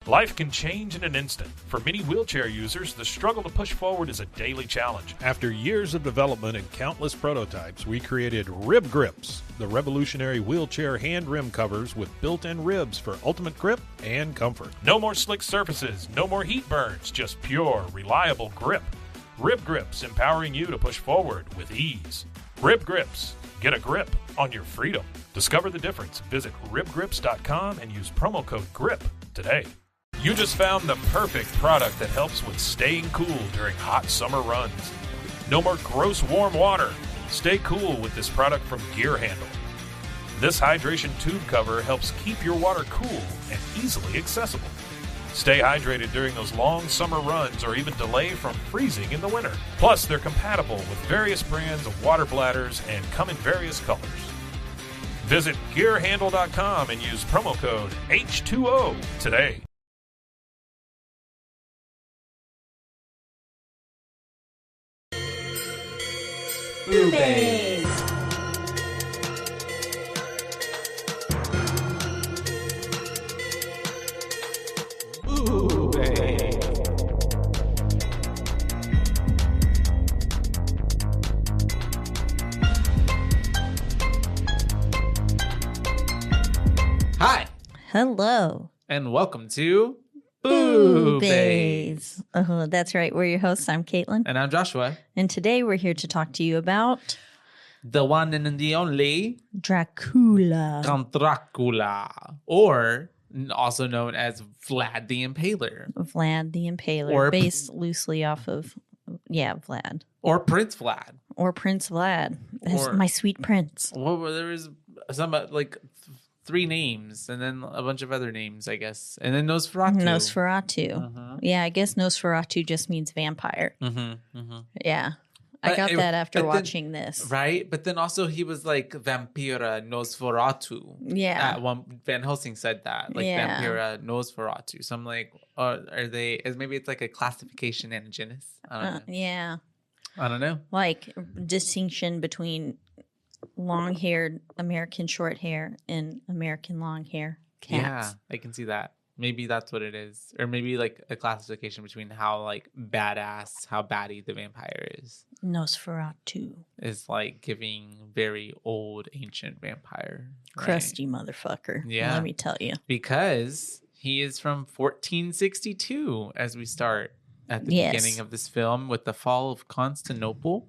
Life can change in an instant. For many wheelchair users, the struggle to push forward is a daily challenge. After years of development and countless prototypes, we created Rib Grips, the revolutionary wheelchair hand rim covers with built-in ribs for ultimate grip and comfort. No more slick surfaces, no more heat burns, just pure, reliable grip. Rib Grips, empowering you to push forward with ease. Rib Grips, get a grip on your freedom. Discover the difference. Visit ribgrips.com and use promo code GRIP today. You just found the perfect product that helps with staying cool during hot summer runs. No more gross warm water. Stay cool with this product from Gear Handle. This hydration tube cover helps keep your water cool and easily accessible. Stay hydrated during those long summer runs or even delay from freezing in the winter. Plus, they're compatible with various brands of water bladders and come in various colors. Visit gearhandle.com and use promo code H2O today. BooBaes. Hi, Hello. and welcome to BooBaes. BooBaes. Oh, that's right. We're your hosts. I'm Caitlin. And I'm Joshua, And today we're here to talk to you about the one and the only Dracula. Count Dracula, or also known as Vlad the Impaler, Vlad the Impaler, Or- based loosely off of, Vlad. or Prince Vlad. Or Prince Vlad. That's Or- my sweet prince. Well, there was some like 3 names, and then a bunch of other names, I guess, and then Nosferatu. Nosferatu. Yeah, I guess Nosferatu just means vampire. Yeah. I But got it- that after but then- watching this. Right, but then also he was like Vampira Nosferatu. Yeah. One Van Helsing said that, like Yeah. Vampira Nosferatu. So I'm like, are they? Maybe it's like a classification and a genus. I don't know. Yeah. I don't know. Like distinction between long-haired American short hair and American long hair cats. Yeah, I can see that. Maybe that's what it is, or maybe like a classification between how like badass, how batty the vampire Nosferatu. is like giving very old ancient vampire, right? Crusty motherfucker. Yeah. Let me tell you. Because he is from 1462 as we start at the Yes. beginning of this film with the fall of Constantinople,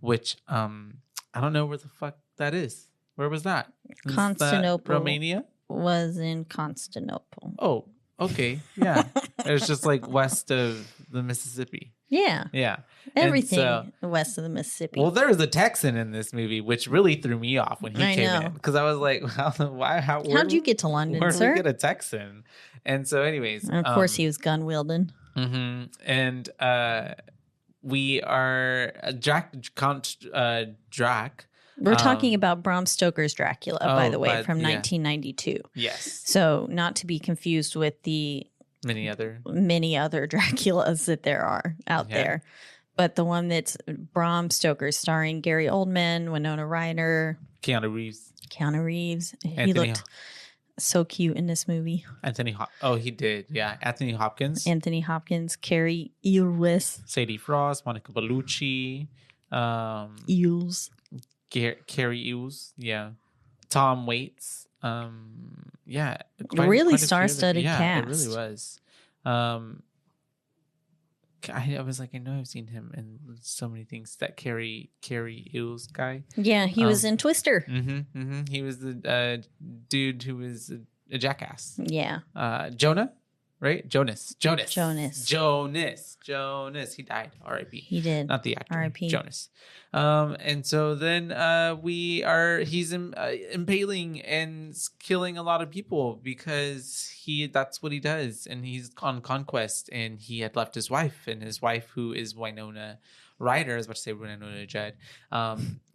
which I don't know where the fuck that is. Where was that? Is that Constantinople. Romania? Was in Constantinople. Oh, okay. Yeah. It was just like west of the Mississippi. Yeah. Yeah. And Everything so- west of the Mississippi. well, there was a Texan in this movie, which really threw me off when he I came know. in. Because I was like, why? How'd you get to London, where did sir? we get a Texan? And so, anyways. And of course, he was gun wielding. And we are Count Drac. We're talking about Bram Stoker's Dracula, by oh, the way, but- from yeah. 1992. Yes. So, not to be confused with the Many other. many other Draculas that there are out Yeah. there. But the one that's Bram Stoker, starring Gary Oldman, Winona Ryder, Keanu Reeves. Keanu Reeves. He Anthony- looked so cute in this movie. Oh, he did. Yeah. Anthony Hopkins. Anthony Hopkins, Carrie Elwes, Sadie Frost. Monica Bellucci. Eels. Carrie Ewes. Yeah. Tom Waits. Yeah. Really quite a few star-studded Yeah, cast. it really was. I was like, I know I've seen him in so many things. That Carrie Ewes guy. Yeah, he was in Twister. He was the dude who was a jackass. Yeah. Jonah, right? Jonas. Jonas. He died. R.I.P. He did. Not the actor. R.I.P. Jonas. And so then he's impaling and killing a lot of people because that's what he does. And he's on conquest, and he had left his wife, and his wife, who is Winona Ryder, I was about to say Winona Judd,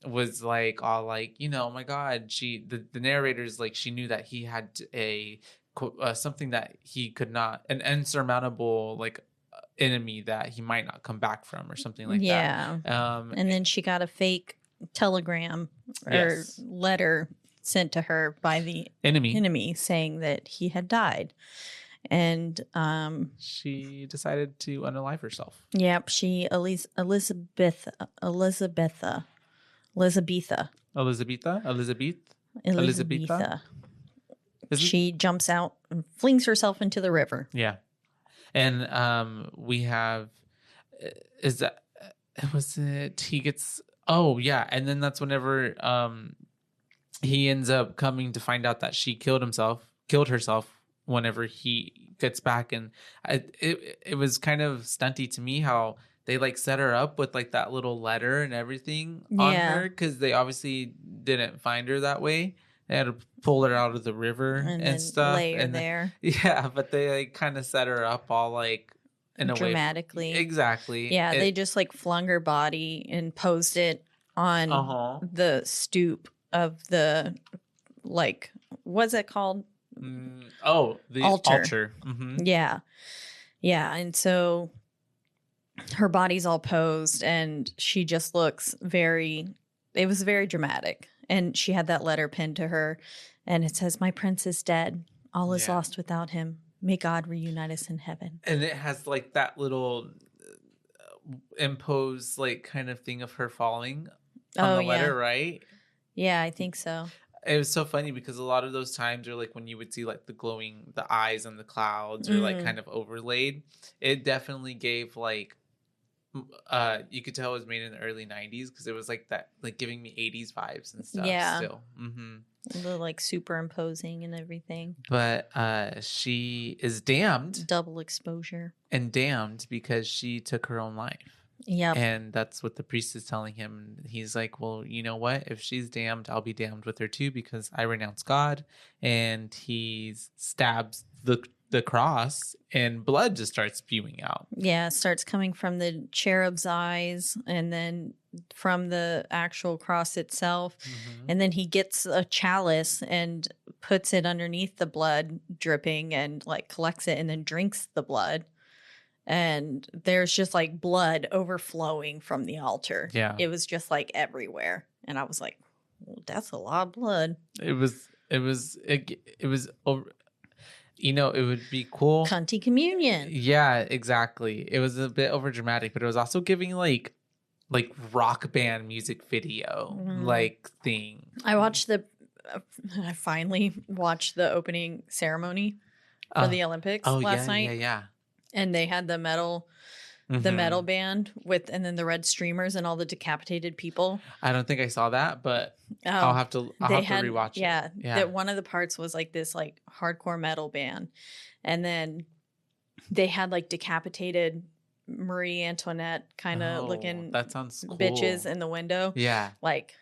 was like, all like, oh my God, the narrator's like, she knew that he had something that he could not, an insurmountable like enemy that he might not come back from, or something like that. And then she got a fake telegram or Yes. letter sent to her by the enemy. enemy saying that he had died. And she decided to unalive herself. yep, she Elizabeth. She jumps out and flings herself into the river. Yeah. And we have he gets and then that's whenever he ends up coming to find out that she killed herself whenever he gets back. And it was kind of stunty to me how they like set her up with like that little letter and everything on her, because they obviously didn't find her that way. They had to pull her out of the river and stuff, lay her there. Yeah, but they like kind of set her up all like in a dramatically. way. Exactly. Yeah, they just like flung her body and posed it on the stoop of the, like, what's it called? The altar. Mm-hmm. Yeah. And so her body's all posed and she just looks it was very dramatic. And she had that letter pinned to her and it says, "My prince is dead. All is lost without him. May God reunite us in heaven." And it has like that little imposed like kind of thing of her falling on the letter, right? Yeah, I think so. It was so funny because a lot of those times are like when you would see like the eyes on the clouds or like kind of overlaid. It definitely gave like you could tell it was made in the early 90s because it was like that, like giving me 80s vibes and stuff. Yeah. Still. The like superimposing and everything. But she is damned. Double exposure. And damned because she took her own life. Yep. And that's what the priest is telling him. He's like, well, you know what? If she's damned, I'll be damned with her too because I renounce God. And he stabs the cross and blood just starts spewing out. Yeah, it starts coming from the cherub's eyes and then from the actual cross itself. And then he gets a chalice and puts it underneath the blood dripping and like collects it and then drinks the blood. And there's just like blood overflowing from the altar. Yeah. It was just like everywhere. And I was like, well, that's a lot of blood. It was over. You know, it would be cool. Cunty communion. Yeah, exactly. It was a bit over dramatic, but it was also giving like rock band music video like thing. I finally watched the opening ceremony for the Olympics last night. Yeah. And they had the metal band and then the red streamers and all the decapitated people. I don't think I saw that, but I'll have to rewatch it. Yeah. That one of the parts was like this like hardcore metal band. And then they had like decapitated Marie Antoinette kind of looking that sounds cool. bitches in the window. Yeah. Like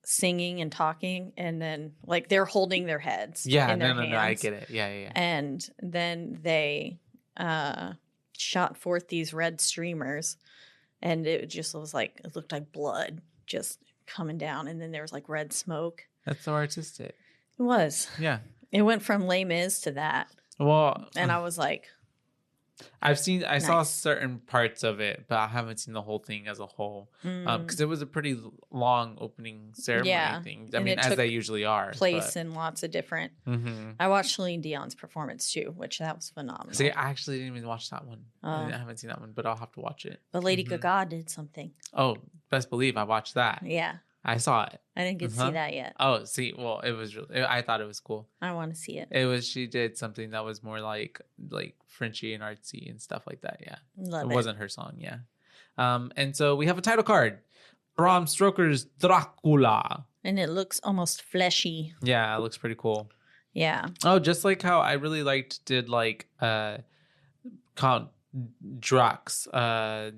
singing and talking and then like they're holding their heads. Yeah, in their hands. No, I get it. Yeah. And then they shot forth these red streamers and it just was like, it looked like blood just coming down and then there was like red smoke. That's so artistic. It was. Yeah. It went from Les Mis to that. Well, and I was like, I saw certain parts of it, but I haven't seen the whole thing as a whole. Because it was a pretty long opening ceremony thing. I mean, as they usually are. Place in lots of different. I watched Celine Dion's performance too, which that was phenomenal. See, I actually didn't even watch that one. I haven't seen that one, but I'll have to watch it. But Lady Gaga did something. Oh, best believe I watched that. Yeah. I saw it. I didn't get to see that yet. Oh, see, well, it was really. I thought it was cool. I want to see it. It was. She did something that was more like Frenchy and artsy and stuff like that. Yeah, it wasn't her song. Yeah, and so we have a title card, Bram Stoker's Dracula, and it looks almost fleshy. Yeah, it looks pretty cool. Yeah. Oh, just like how I really did Count Drax body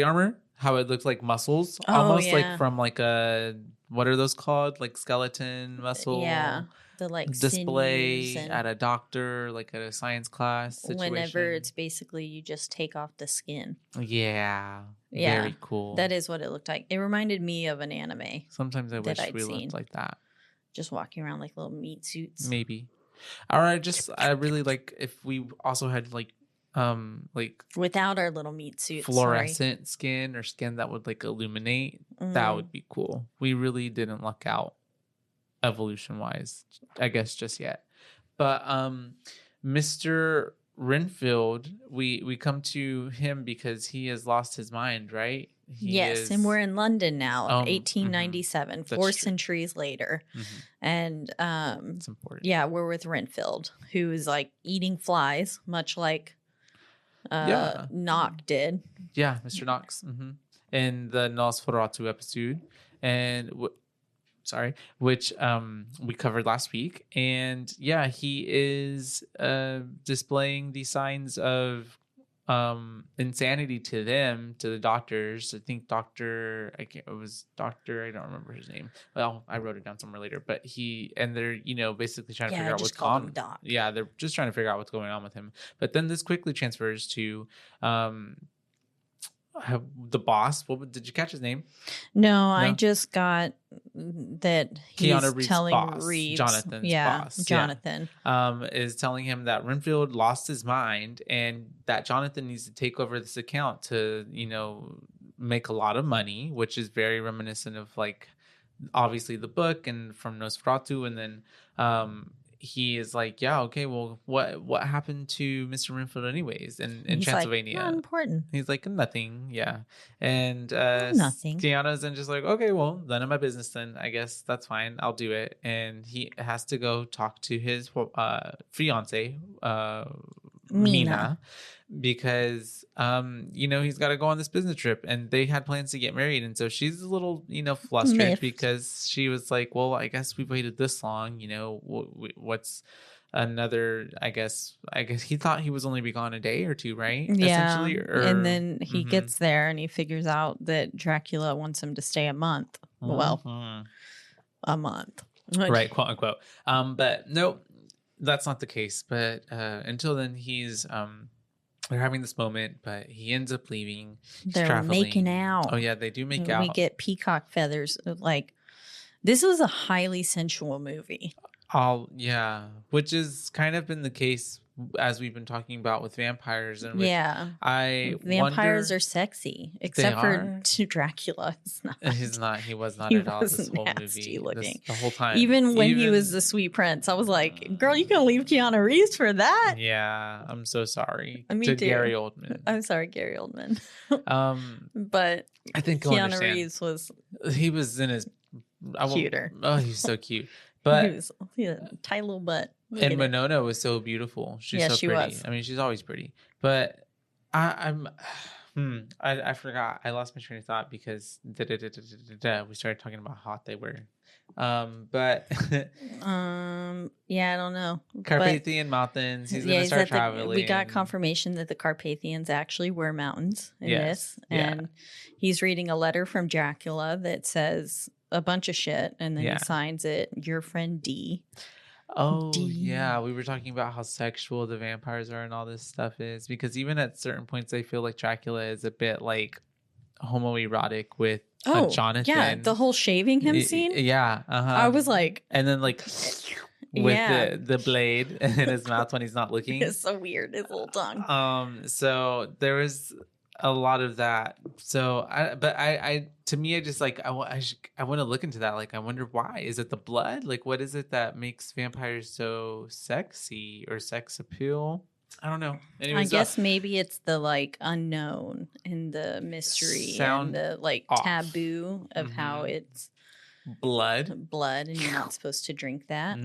armor. How it looked like muscles, almost like from like a, what are those called? Like skeleton muscle. Yeah, the like display at a doctor, like at a science class situation. Whenever it's basically you just take off the skin. Yeah, very cool. That is what it looked like. It reminded me of an anime. Sometimes I wish we looked like that. Just walking around like little meat suits. Maybe. All right, I really like if we also had like without our little meat suits, fluorescent skin or skin that would like illuminate. That would be cool. We really didn't luck out evolution wise, I guess, just yet. But Mr. Renfield, we come to him because he has lost his mind, right? Yes, and we're in London now, 1897, That's 4 true. centuries later. And It's important. yeah, we're with Renfield, who is like eating flies, much like Knock did. Yeah, Mr. Knox. In the Nosferatu episode, and which we covered last week. And yeah, he is displaying the signs of insanity to them, to the doctors. I think I don't remember his name. Well, I wrote it down somewhere later, but they're basically trying to figure out what's call him Doc. Yeah, they're just trying to figure out what's going on with him. But then this quickly transfers to the boss. Did you catch his name? No, I just got that he's Keanu Reeves' telling boss, Reeves, Jonathan's boss. Jonathan, is telling him that Renfield lost his mind and that Jonathan needs to take over this account to, make a lot of money, which is very reminiscent of like obviously the book and from Nosferatu. And then he is like, yeah, okay, well, what happened to Mr. Renfield anyways in Transylvania? Like, not important. He's like, nothing, yeah. And nothing. Keanu's then just like, okay, well, none of my business then. I guess that's fine. I'll do it. And he has to go talk to his fiancée, Mina, because he's got to go on this business trip, and they had plans to get married, and so she's a little flustered because she was like, well, I guess we've waited this long, what's another, I guess he thought he was only be gone a day or two, right? Yeah. Essentially, and then he gets there and he figures out that Dracula wants him to stay a month. Well, a month, right, quote unquote. But no, that's not the case. But until then, they're having this moment, but he ends up leaving. They're making out. Oh yeah, they do make out. We get peacock feathers. Like, this was a highly sensual movie. Which has kind of been the case as we've been talking about with vampires. And vampires are sexy, except for Dracula. He's not. He was not at all this whole movie. Looking. The whole time. Even when he was the sweet prince, I was like, girl, you gonna leave Keanu Reeves for that? Yeah, I'm so sorry. Gary Oldman. I'm sorry, Gary Oldman. But I think Keanu Reeves was in his cuter. Oh, he's so cute. But he had a tight little butt. And Winona was so beautiful. She's so pretty. Was. I mean, she's always pretty. But I forgot. I lost my train of thought because we started talking about how hot they were. But yeah, I don't know. Carpathian Mountains. He's gonna start traveling. We got confirmation that the Carpathians actually were mountains in this, and he's reading a letter from Dracula that says a bunch of shit, and then he signs it, your friend D. Oh, yeah. We were talking about how sexual the vampires are and all this stuff is, because even at certain points, I feel like Dracula is a bit like homoerotic with Jonathan. Yeah, the whole shaving him scene. Yeah. I was like, and then like with the blade in his mouth when he's not looking. It's so weird, his little tongue. So there was a lot of that. So I to me, I just like I want to look into that. Like, I wonder why. Is it the blood? Like, what is it that makes vampires so sexy or sex appeal? I don't know. Anyways, I guess maybe it's the like unknown and the mystery and the like taboo of how it's blood, and you're not supposed to drink that.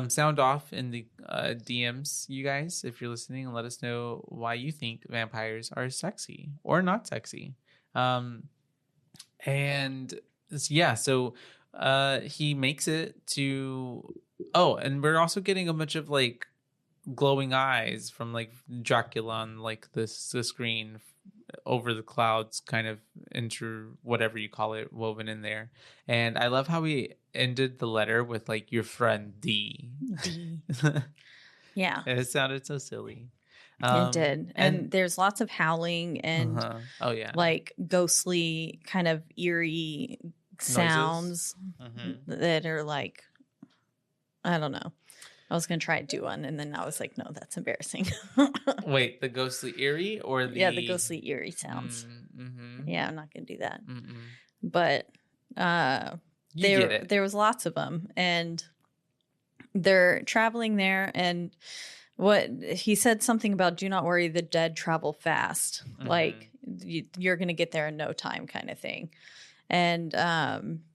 Sound off in the DMs, you guys, if you're listening, and let us know why you think vampires are sexy or not sexy. And yeah, so he makes it to. Oh, and we're also getting a bunch of like glowing eyes from like Dracula on like the screen over the clouds, kind of into whatever you call it, woven in there. And I love how we ended the letter with like your friend D. Yeah, it sounded so silly. It did. And there's lots of howling and like ghostly kind of eerie sounds that are like, I don't know. I was going to try to do one, and then I was like, no, that's embarrassing. Wait, the ghostly eerie or the... Yeah, the ghostly eerie sounds. Yeah, I'm not going to do that. But there was lots of them. And they're traveling there, and what he said something about do not worry, the dead travel fast. Like you're going to get there in no time kind of thing. And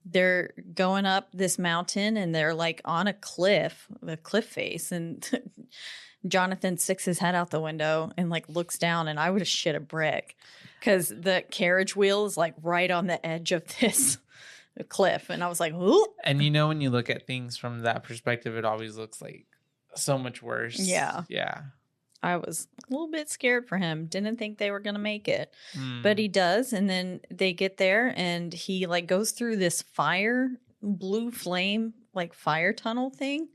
they're going up this mountain, and they're like on a cliff face, and Jonathan sticks his head out the window and like looks down, and I would have shit a brick because the carriage wheel is like right on the edge of this cliff, and I was like, ooh. And you know, when you look at things from that perspective, it always looks like so much worse. Yeah. I was a little bit scared for him. Didn't think they were going to make it. But he does. And then they get there, and he like goes through this blue flame, like fire tunnel thing,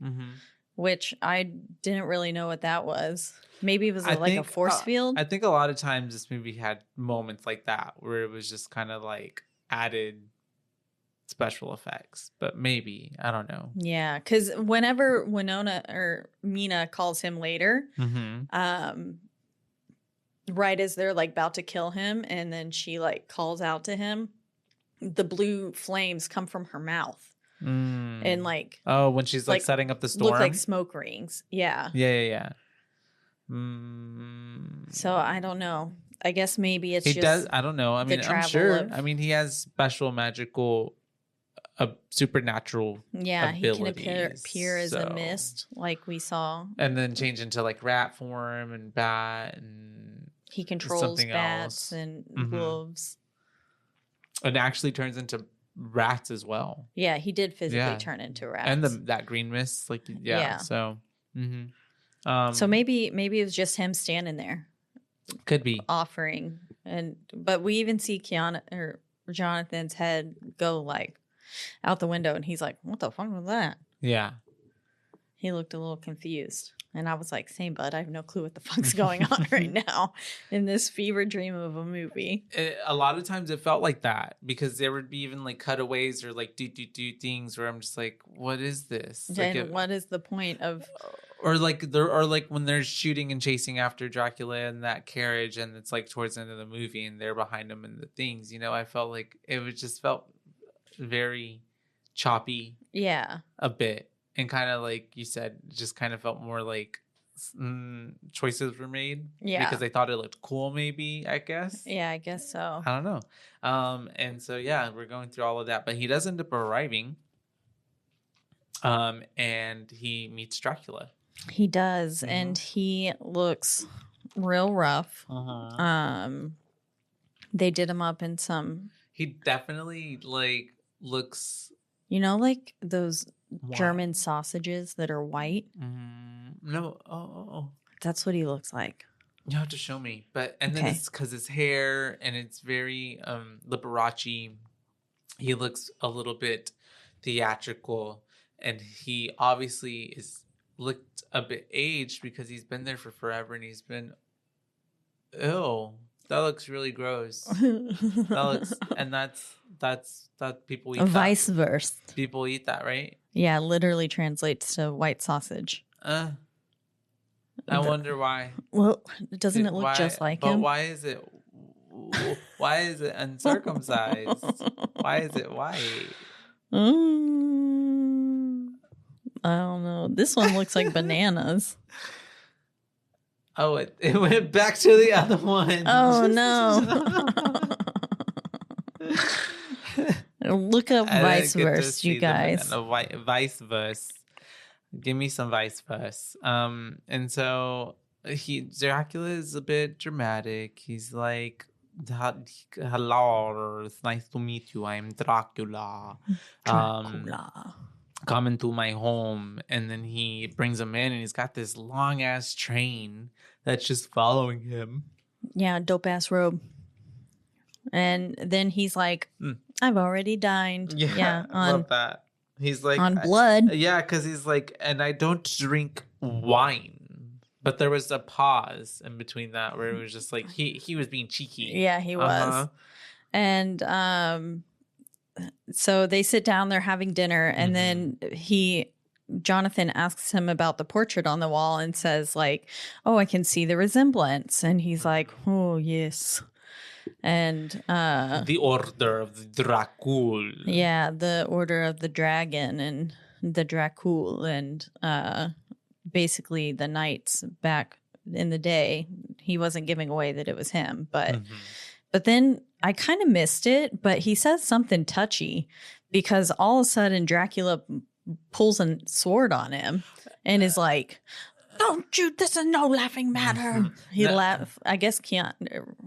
which I didn't really know what that was. Maybe it was like a force field. I think a lot of times this movie had moments like that where it was just kind of like added special effects, but maybe, I don't know. Yeah, because whenever Mina calls him later, right as they're like about to kill him, and then she like calls out to him, the blue flames come from her mouth. And like, oh, when she's like setting up the storm, look like smoke rings. Yeah. So I don't know. I guess maybe it's I don't know. I mean, I'm sure. I mean, he has special magical, supernatural. Yeah, abilities, he can appear as a mist, like we saw, and then change into like rat form and bat, and he controls bats and wolves, and actually turns into rats as well. Yeah, he did physically turn into rats, and that green mist, like So, so maybe it was just him standing there. Could be offering, but we even see Jonathan's head go like out the window, and he's like, "What the fuck was that?" Yeah, he looked a little confused, and I was like, "Same, bud. I have no clue what the fuck's going on right now in this fever dream of a movie." A lot of times it felt like that, because there would be even like cutaways or like do things where I'm just like, "What is this?" And what is the point of? Or like when they're shooting and chasing after Dracula in that carriage, and it's like towards the end of the movie, and they're behind him and the things. I felt like just felt very choppy. Yeah, a bit, and kind of like you said, just kind of felt more like choices were made. Yeah, because they thought it looked cool. Maybe, I guess. Yeah, I guess so. I don't know. And so we're going through all of that, but he does end up arriving. And he meets Dracula. He does, and he looks real rough. They did him up in some. He definitely like looks. Like those German sausages that are white. No, oh. That's what he looks like. You have to show me, then it's because his hair, and it's very Liberace. He looks a little bit theatrical, and he obviously looked a bit aged because he's been there for forever, and he's been that looks really gross. That people eat vice versa. People eat that, right? Yeah, literally translates to white sausage. I wonder why. Well, doesn't it look just like him? But why is it uncircumcised? Why is it white? I don't know. This one looks like bananas. Oh, it went back to the other one. Oh, no. Look up vice versa, you guys. Vice versa. Give me some vice versa. And so Dracula is a bit dramatic. He's like, "Hello, it's nice to meet you. I'm Dracula. Come into my home." And then he brings him in, and he's got this long ass train that's just following him. Yeah, dope ass robe. And then he's like, "I've already dined." Yeah, I love that. He's like, on blood. Because he's like, "And I don't drink wine." But there was a pause in between that where it was just like he was being cheeky. Yeah, he was. And so they sit down, they're having dinner, and then Jonathan asks him about the portrait on the wall and says like, "Oh, I can see the resemblance." And he's like, "Oh, yes." And the Order of the Dracula. Yeah, the Order of the Dragon. And the Dracul and basically the knights back in the day. He wasn't giving away that it was him, but then I kind of missed it, but he says something touchy because all of a sudden Dracula pulls a sword on him and is like, "Don't you, this is no laughing matter." He laughed. I guess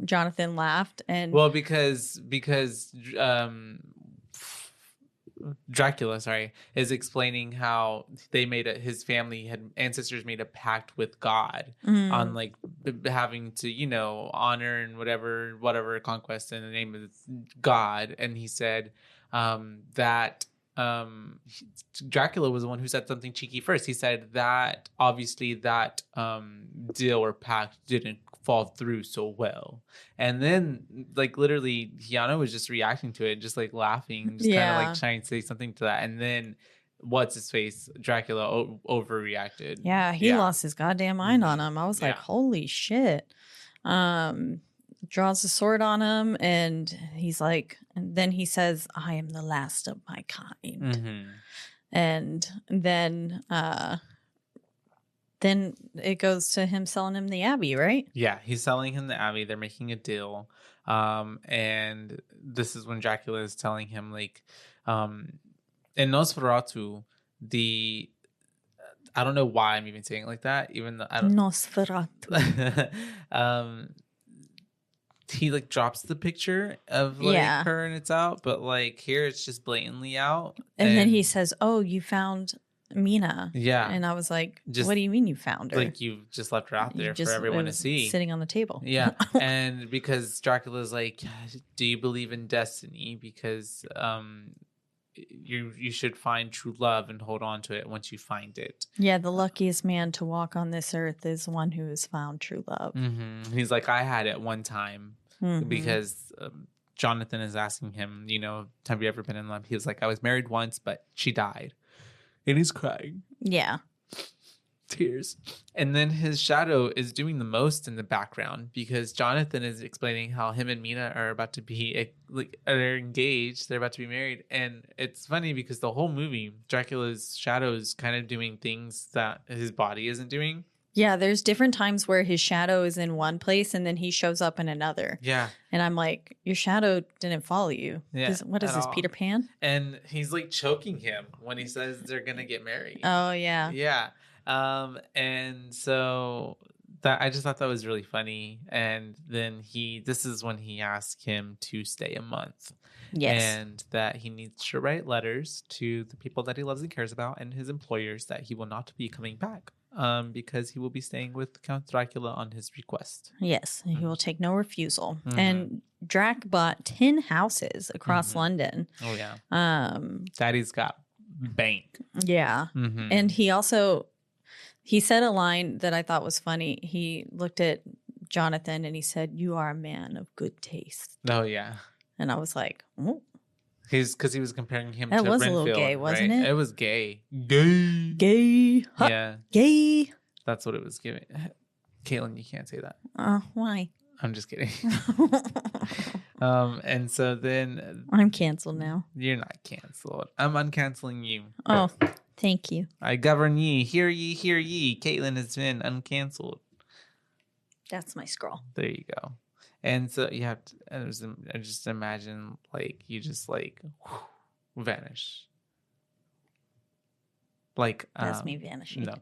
Jonathan laughed. And well, because Dracula, is explaining how they his family ancestors made a pact with God on like having to, honor and whatever conquest in the name of God. And he said that Dracula was the one who said something cheeky first. He said that obviously that deal or pact didn't fall through so well, and then like literally Keanu was just reacting to it, just like laughing, just kind of like trying to say something to that, and then what's his face, Dracula overreacted. Yeah, he lost his goddamn mind on him. I was like, holy shit. Draws the sword on him, and he's like, and then he says, "I am the last of my kind." And then it goes to him selling him the Abbey, right? Yeah, he's selling him the Abbey. They're making a deal. And this is when Dracula is telling him, like, in Nosferatu, I don't know why I'm even saying it like that, even though I don't. Nosferatu. He like drops the picture of like her and it's out, but like here it's just blatantly out. And then he says, "Oh, you found Mina." Yeah. And I was like, what do you mean you found her? Like you just left her out there for everyone to see. Sitting on the table. Yeah. And because Dracula's like, "Do you believe in destiny? Because you should find true love and hold on to it once you find it." Yeah, the luckiest man to walk on this earth is one who has found true love. He's like, "I had it one time." Because Jonathan is asking him, "Have you ever been in love?" He was like, "I was married once, but she died." And he's crying. Yeah. Tears. And then his shadow is doing the most in the background because Jonathan is explaining how him and Mina are about to be they're engaged. They're about to be married. And it's funny because the whole movie, Dracula's shadow is kind of doing things that his body isn't doing. Yeah, there's different times where his shadow is in one place and then he shows up in another. Yeah. And I'm like, your shadow didn't follow you. Yeah, what is this, Peter Pan? And he's like choking him when he says they're going to get married. Oh, yeah. Yeah. And so I just thought that was really funny. And then this is when he asked him to stay a month. Yes. And that he needs to write letters to the people that he loves and cares about and his employers that he will not be coming back. Because he will be staying with Count Dracula on his request. Yes, he will take no refusal. And Drac bought 10 houses across London. Oh, yeah. Daddy's got bank. Yeah. And he said a line that I thought was funny. He looked at Jonathan and he said, "You are a man of good taste." Oh, yeah. And I was like, oh. Because he was comparing him to That was Renfield, a little gay, wasn't right? it? It was gay. Gay. Huh. Yeah. Gay. That's what it was giving. Caitlin, you can't say that. Why? I'm just kidding. And so then... I'm canceled now. You're not canceled. I'm uncanceling you. Oh, thank you. I govern ye. Hear ye, hear ye. Caitlin has been uncanceled. That's my scroll. There you go. And so you have to, I just imagine like you just like vanish. Like that's me vanishing. No,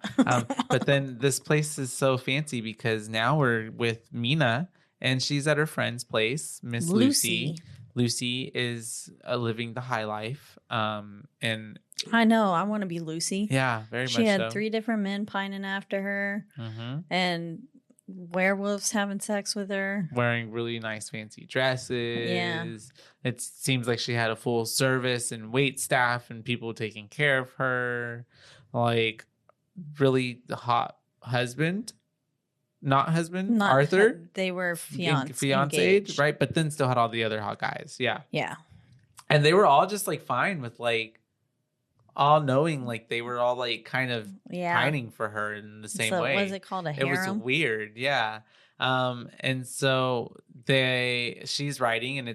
but then this place is so fancy because now we're with Mina and she's at her friend's place, Miss Lucy. Lucy is living the high life, and I know I want to be Lucy. Yeah, very much. She had so. 3 different men pining after her, and werewolves having sex with her, wearing really nice fancy dresses. Yeah, it seems like she had a full service and wait staff and people taking care of her. Like really hot husband, not Arthur. They were fiancé, engaged, right? But then still had all the other hot guys. Yeah, yeah. And they were all just like fine with like all knowing, like they were all like kind of Yeah. pining for her in the same way. Was it called a It was harem? weird, yeah. And so she's writing, and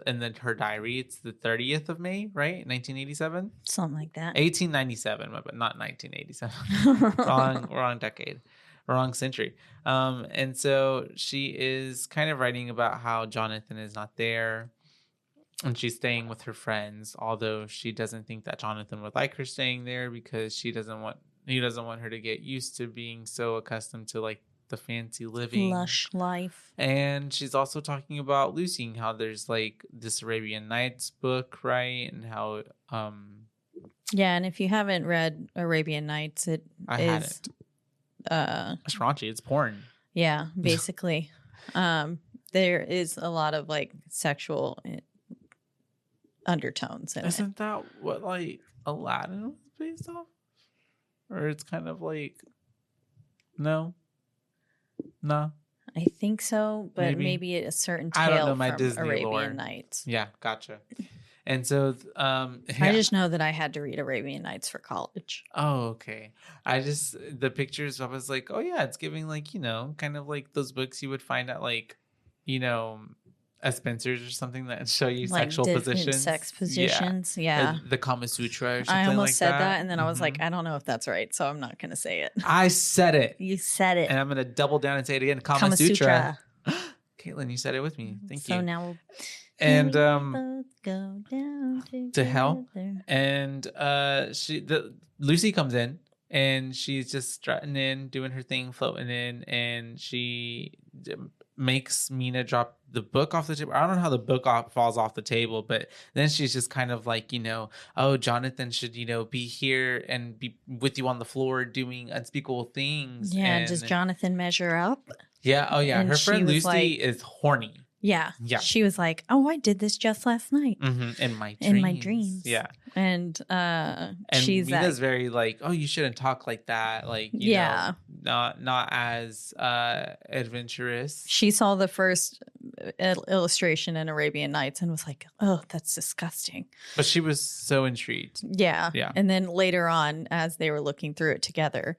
and then her diary. It's the 30th of May, right? 1987, Something like that. 1897, but not 1987. wrong decade, wrong century. And so she is kind of writing about how Jonathan is not there, and she's staying with her friends, although she doesn't think that Jonathan would like her staying there because he doesn't want her to get used to being so accustomed to like the fancy living, lush life. And she's also talking about Lucy, and how there's like this Arabian Nights book, right? And how yeah, and if you haven't read Arabian Nights, it's raunchy. It's porn. Yeah, basically. There is a lot of like sexual undertones in it. Isn't that what like Aladdin was based off? Or it's kind of like no. I think so, but maybe a certain tale I don't know my from Disney Arabian lore. Nights. Yeah, gotcha. And so I just know that I had to read Arabian Nights for college. Oh, okay. The pictures, I was like, oh yeah, it's giving like, kind of like those books you would find at like, at Spencer's or something that show you like sexual positions. Sex positions. Yeah. The Kama Sutra or something I almost like said that. that, and then I was like, I don't know if that's right, so I'm not going to say it. I said it. You said it. And I'm going to double down and say it again. Kama Sutra. Caitlin, you said it with me. Thank you. So now we'll and both go down to hell. together. And Lucy comes in, and she's just strutting in, doing her thing, floating in, and she makes Mina drop the book off the table. I don't know how the book falls off the table, but then she's just kind of like, oh, Jonathan should, be here and be with you on the floor doing unspeakable things. Yeah, and does Jonathan measure up? Yeah, oh yeah. And Her friend she was Lucy like- is horny. Yeah. Yeah. She was like, oh, I did this just last night. In my dreams. In my dreams. Yeah. And she's Mina's like, very like, oh, you shouldn't talk like that. Like, Yeah. not as adventurous. she saw the first illustration in Arabian Nights and was like, oh, that's disgusting. But she was so intrigued. Yeah. Yeah. And then later on, as they were looking through it together,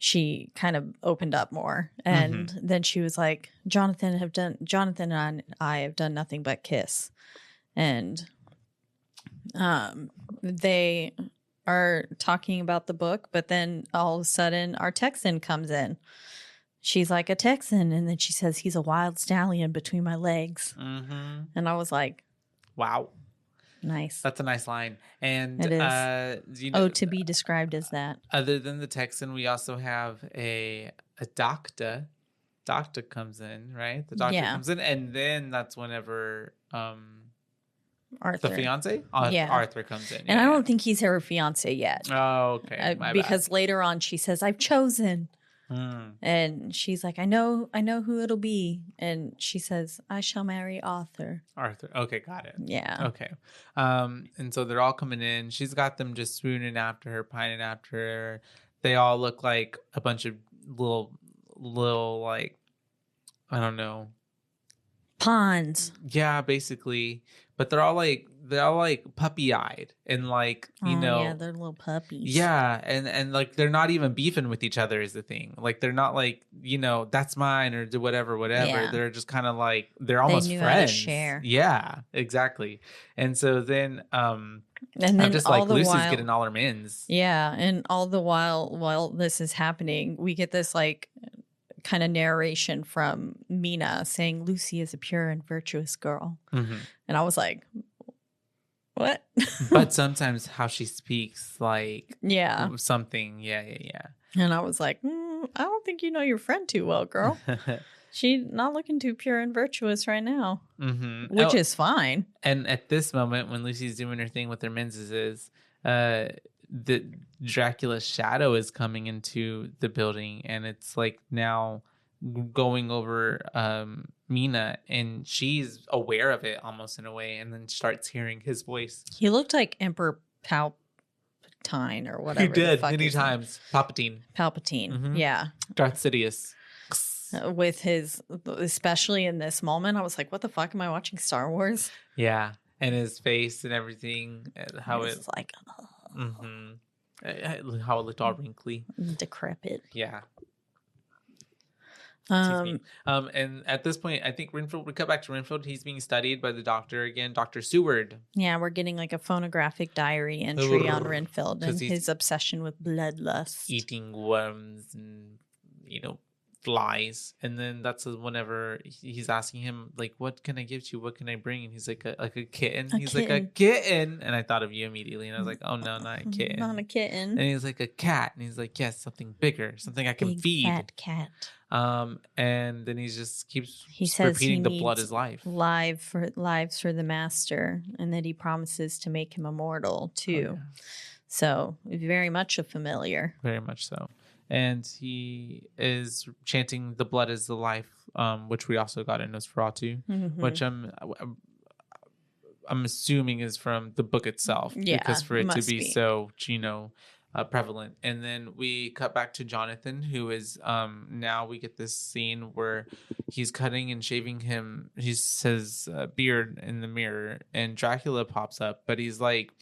she kind of opened up more. And then she was like, Jonathan and I have done nothing but kiss. And they are talking about the book, but then all of a sudden our Texan comes in. She's like, a Texan. And then she says, he's a wild stallion between my legs. And I was like, Wow. nice. That's a nice line. And It is. To be described as that. Other than the Texan, we also have a doctor. Doctor comes in, right? The doctor comes in, and then that's whenever Arthur. the fiance, Arthur comes in. And I don't think he's her fiance yet. Oh, okay. Because later on she says, I've chosen. And she's like, I know who it'll be. And she says, I shall marry Arthur. Arthur. Okay, got it. Yeah. Okay. And so they're all coming in. She's got them just swooning after her, pining after her. They all look like a bunch of little like, I don't know. Pawns. Yeah, basically. But they're all like puppy-eyed and like, yeah, they're little puppies. Yeah, and like they're not even beefing with each other is the thing. Like they're not like, that's mine or do whatever. Yeah. They're just kind of like they're almost knew friends. how to share. Yeah, exactly. And so then and then I'm just all like the Lucy's while, getting all her mins. Yeah, and all the while this is happening, we get this like kind of narration from Mina saying Lucy is a pure and virtuous girl. And I was like, what? But sometimes how she speaks, like something. Yeah. And I was like, I don't think you know your friend too well, girl. She's not looking too pure and virtuous right now, which is fine. And at this moment, when Lucy's doing her thing with her menses, the Dracula's shadow is coming into the building, and it's like now going over Mina, and she's aware of it almost in a way, and then starts hearing his voice. He looked like Emperor Palpatine or whatever. He did many times. Palpatine. Yeah. Darth Sidious. With his, especially in this moment, I was like, what the fuck, am I watching Star Wars? Yeah. And his face and everything, how it's like, How it looked all wrinkly. Decrepit. Yeah. Excuse me. And at this point, I think we cut back to Renfield. He's being studied by the doctor again, Dr. Seward. Yeah, we're getting like a phonographic diary entry on Renfield and his obsession with bloodlust. Eating worms and, flies. And then that's whenever he's asking him, like, what can I give to you? What can I bring? And he's like, a kitten. He's like, a kitten. And I thought of you immediately. And I was like, oh, no, not a kitten. Not a kitten. And he's like, a cat. And he's like, yes, something bigger, something I can feed. Cat. And then he just keeps says repeating the blood is life. Lives for the master, and that he promises to make him immortal too. Oh, yeah. So very much a familiar. Very much so. And he is chanting the blood is the life, which we also got in Nosferatu, which I'm assuming is from the book itself. Yeah, because for it to be so, prevalent. And then we cut back to Jonathan, who is now we get this scene where he's cutting and shaving his beard in the mirror, and Dracula pops up, but he's like,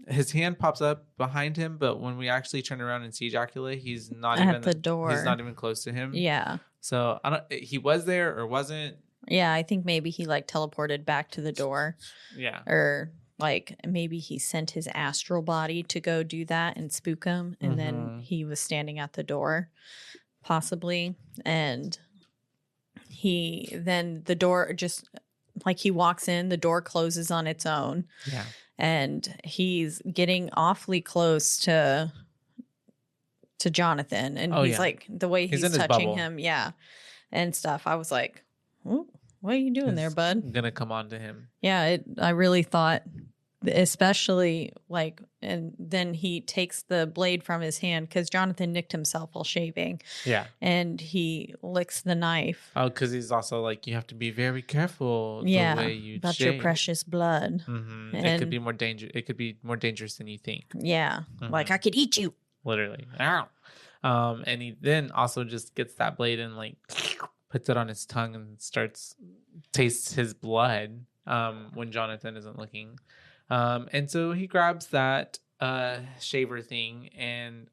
his hand pops up behind him, but when we actually turn around and see Dracula, he's not even at the door. He's not even close to him. Yeah. So he was there or wasn't. Yeah, I think maybe he like teleported back to the door. Yeah. Or like maybe he sent his astral body to go do that and spook him, and then he was standing at the door, possibly. And the door just like he walks in, the door closes on its own. Yeah. And he's getting awfully close to Jonathan, and he's like the way he's touching him, and stuff. I was like, "What are you doing there, bud?" I'm gonna come on to him. Yeah, I really thought, especially like, and then he takes the blade from his hand because Jonathan nicked himself while shaving. Yeah, and he licks the knife. Oh, because he's also like, you have to be very careful. The way you about shave. your precious blood. And it could be more dangerous. It could be more dangerous than you think. Yeah, like I could eat you. Literally. Ow. And he then also just gets that blade and like puts it on his tongue and tastes his blood when Jonathan isn't looking. And so he grabs that shaver thing and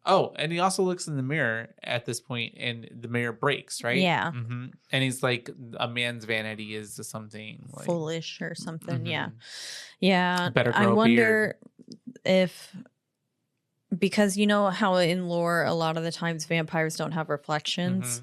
he also looks in the mirror at this point, and the mirror breaks, right? Yeah. And he's like, a man's vanity is something like, foolish or something. Yeah. Better grow I wonder beard. if, because you know how in lore a lot of the times vampires don't have reflections.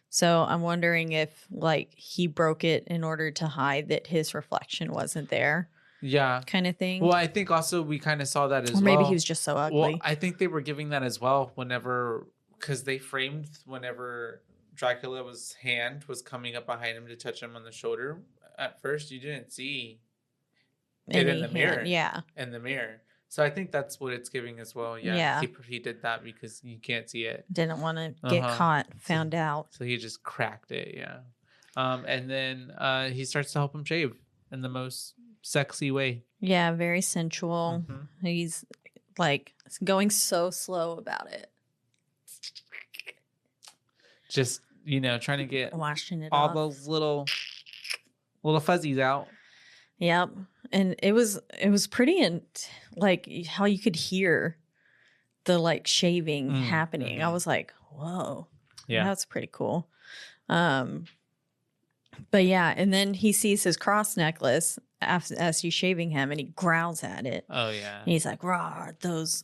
So I'm wondering if like he broke it in order to hide that his reflection wasn't there. Yeah. Kind of thing. Well, I think also we kind of saw that as well. Or maybe he was just so ugly. Well, I think they were giving that as well because they framed whenever Dracula's hand was coming up behind him to touch him on the shoulder. At first, you didn't see it in the mirror. Yeah. In the mirror. So I think that's what it's giving as well. Yeah. He did that because you can't see it. Didn't want to get caught, found out. So he just cracked it. Yeah. And then he starts to help him shave in the most sexy way. Yeah, very sensual. He's like going so slow about it. Just, trying to get washing it all off. Those little fuzzies out. Yep. And it was pretty like how you could hear the like shaving happening. I was like, whoa. Yeah. That's pretty cool. But yeah, and then he sees his cross necklace as he's shaving him, and he growls at it. Oh, yeah. And he's like, "Rah, those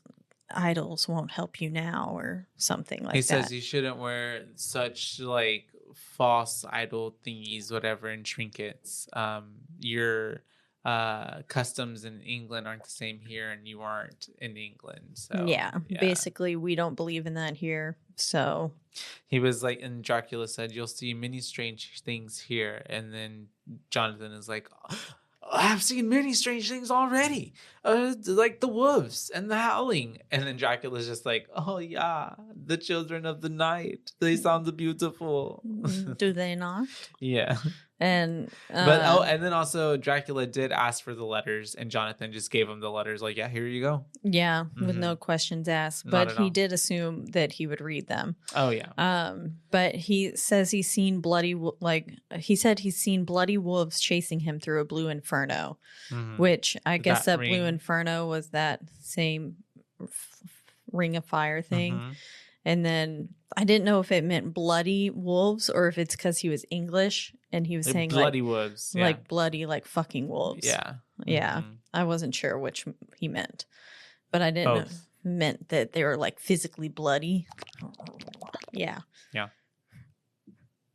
idols won't help you now," or something like that. He says you shouldn't wear such like false idol thingies, whatever, and trinkets. Your customs in England aren't the same here, and you aren't in England. So yeah, basically, we don't believe in that here. So he was like, and Dracula said, "You'll see many strange things here," and then Jonathan is like, I've seen many strange things already, like the wolves and the howling. And then Dracula's just like, oh yeah, the children of the night. They sound beautiful. Do they not? Yeah. And and then also Dracula did ask for the letters, and Jonathan just gave him the letters. Like, yeah, here you go. Yeah, with no questions asked. But he did assume that he would read them. Oh yeah. But he says he's seen bloody he's seen bloody wolves chasing him through a blue inferno, which I guess that blue inferno was that same ring of fire thing. Mhm. And then I didn't know if it meant bloody wolves or if it's because he was English and he was Like saying bloody wolves. Yeah. like bloody, like fucking wolves. Yeah. Yeah. Mhm. I wasn't sure which he meant, but I didn't know if it Both. meant that they were like physically bloody. Yeah.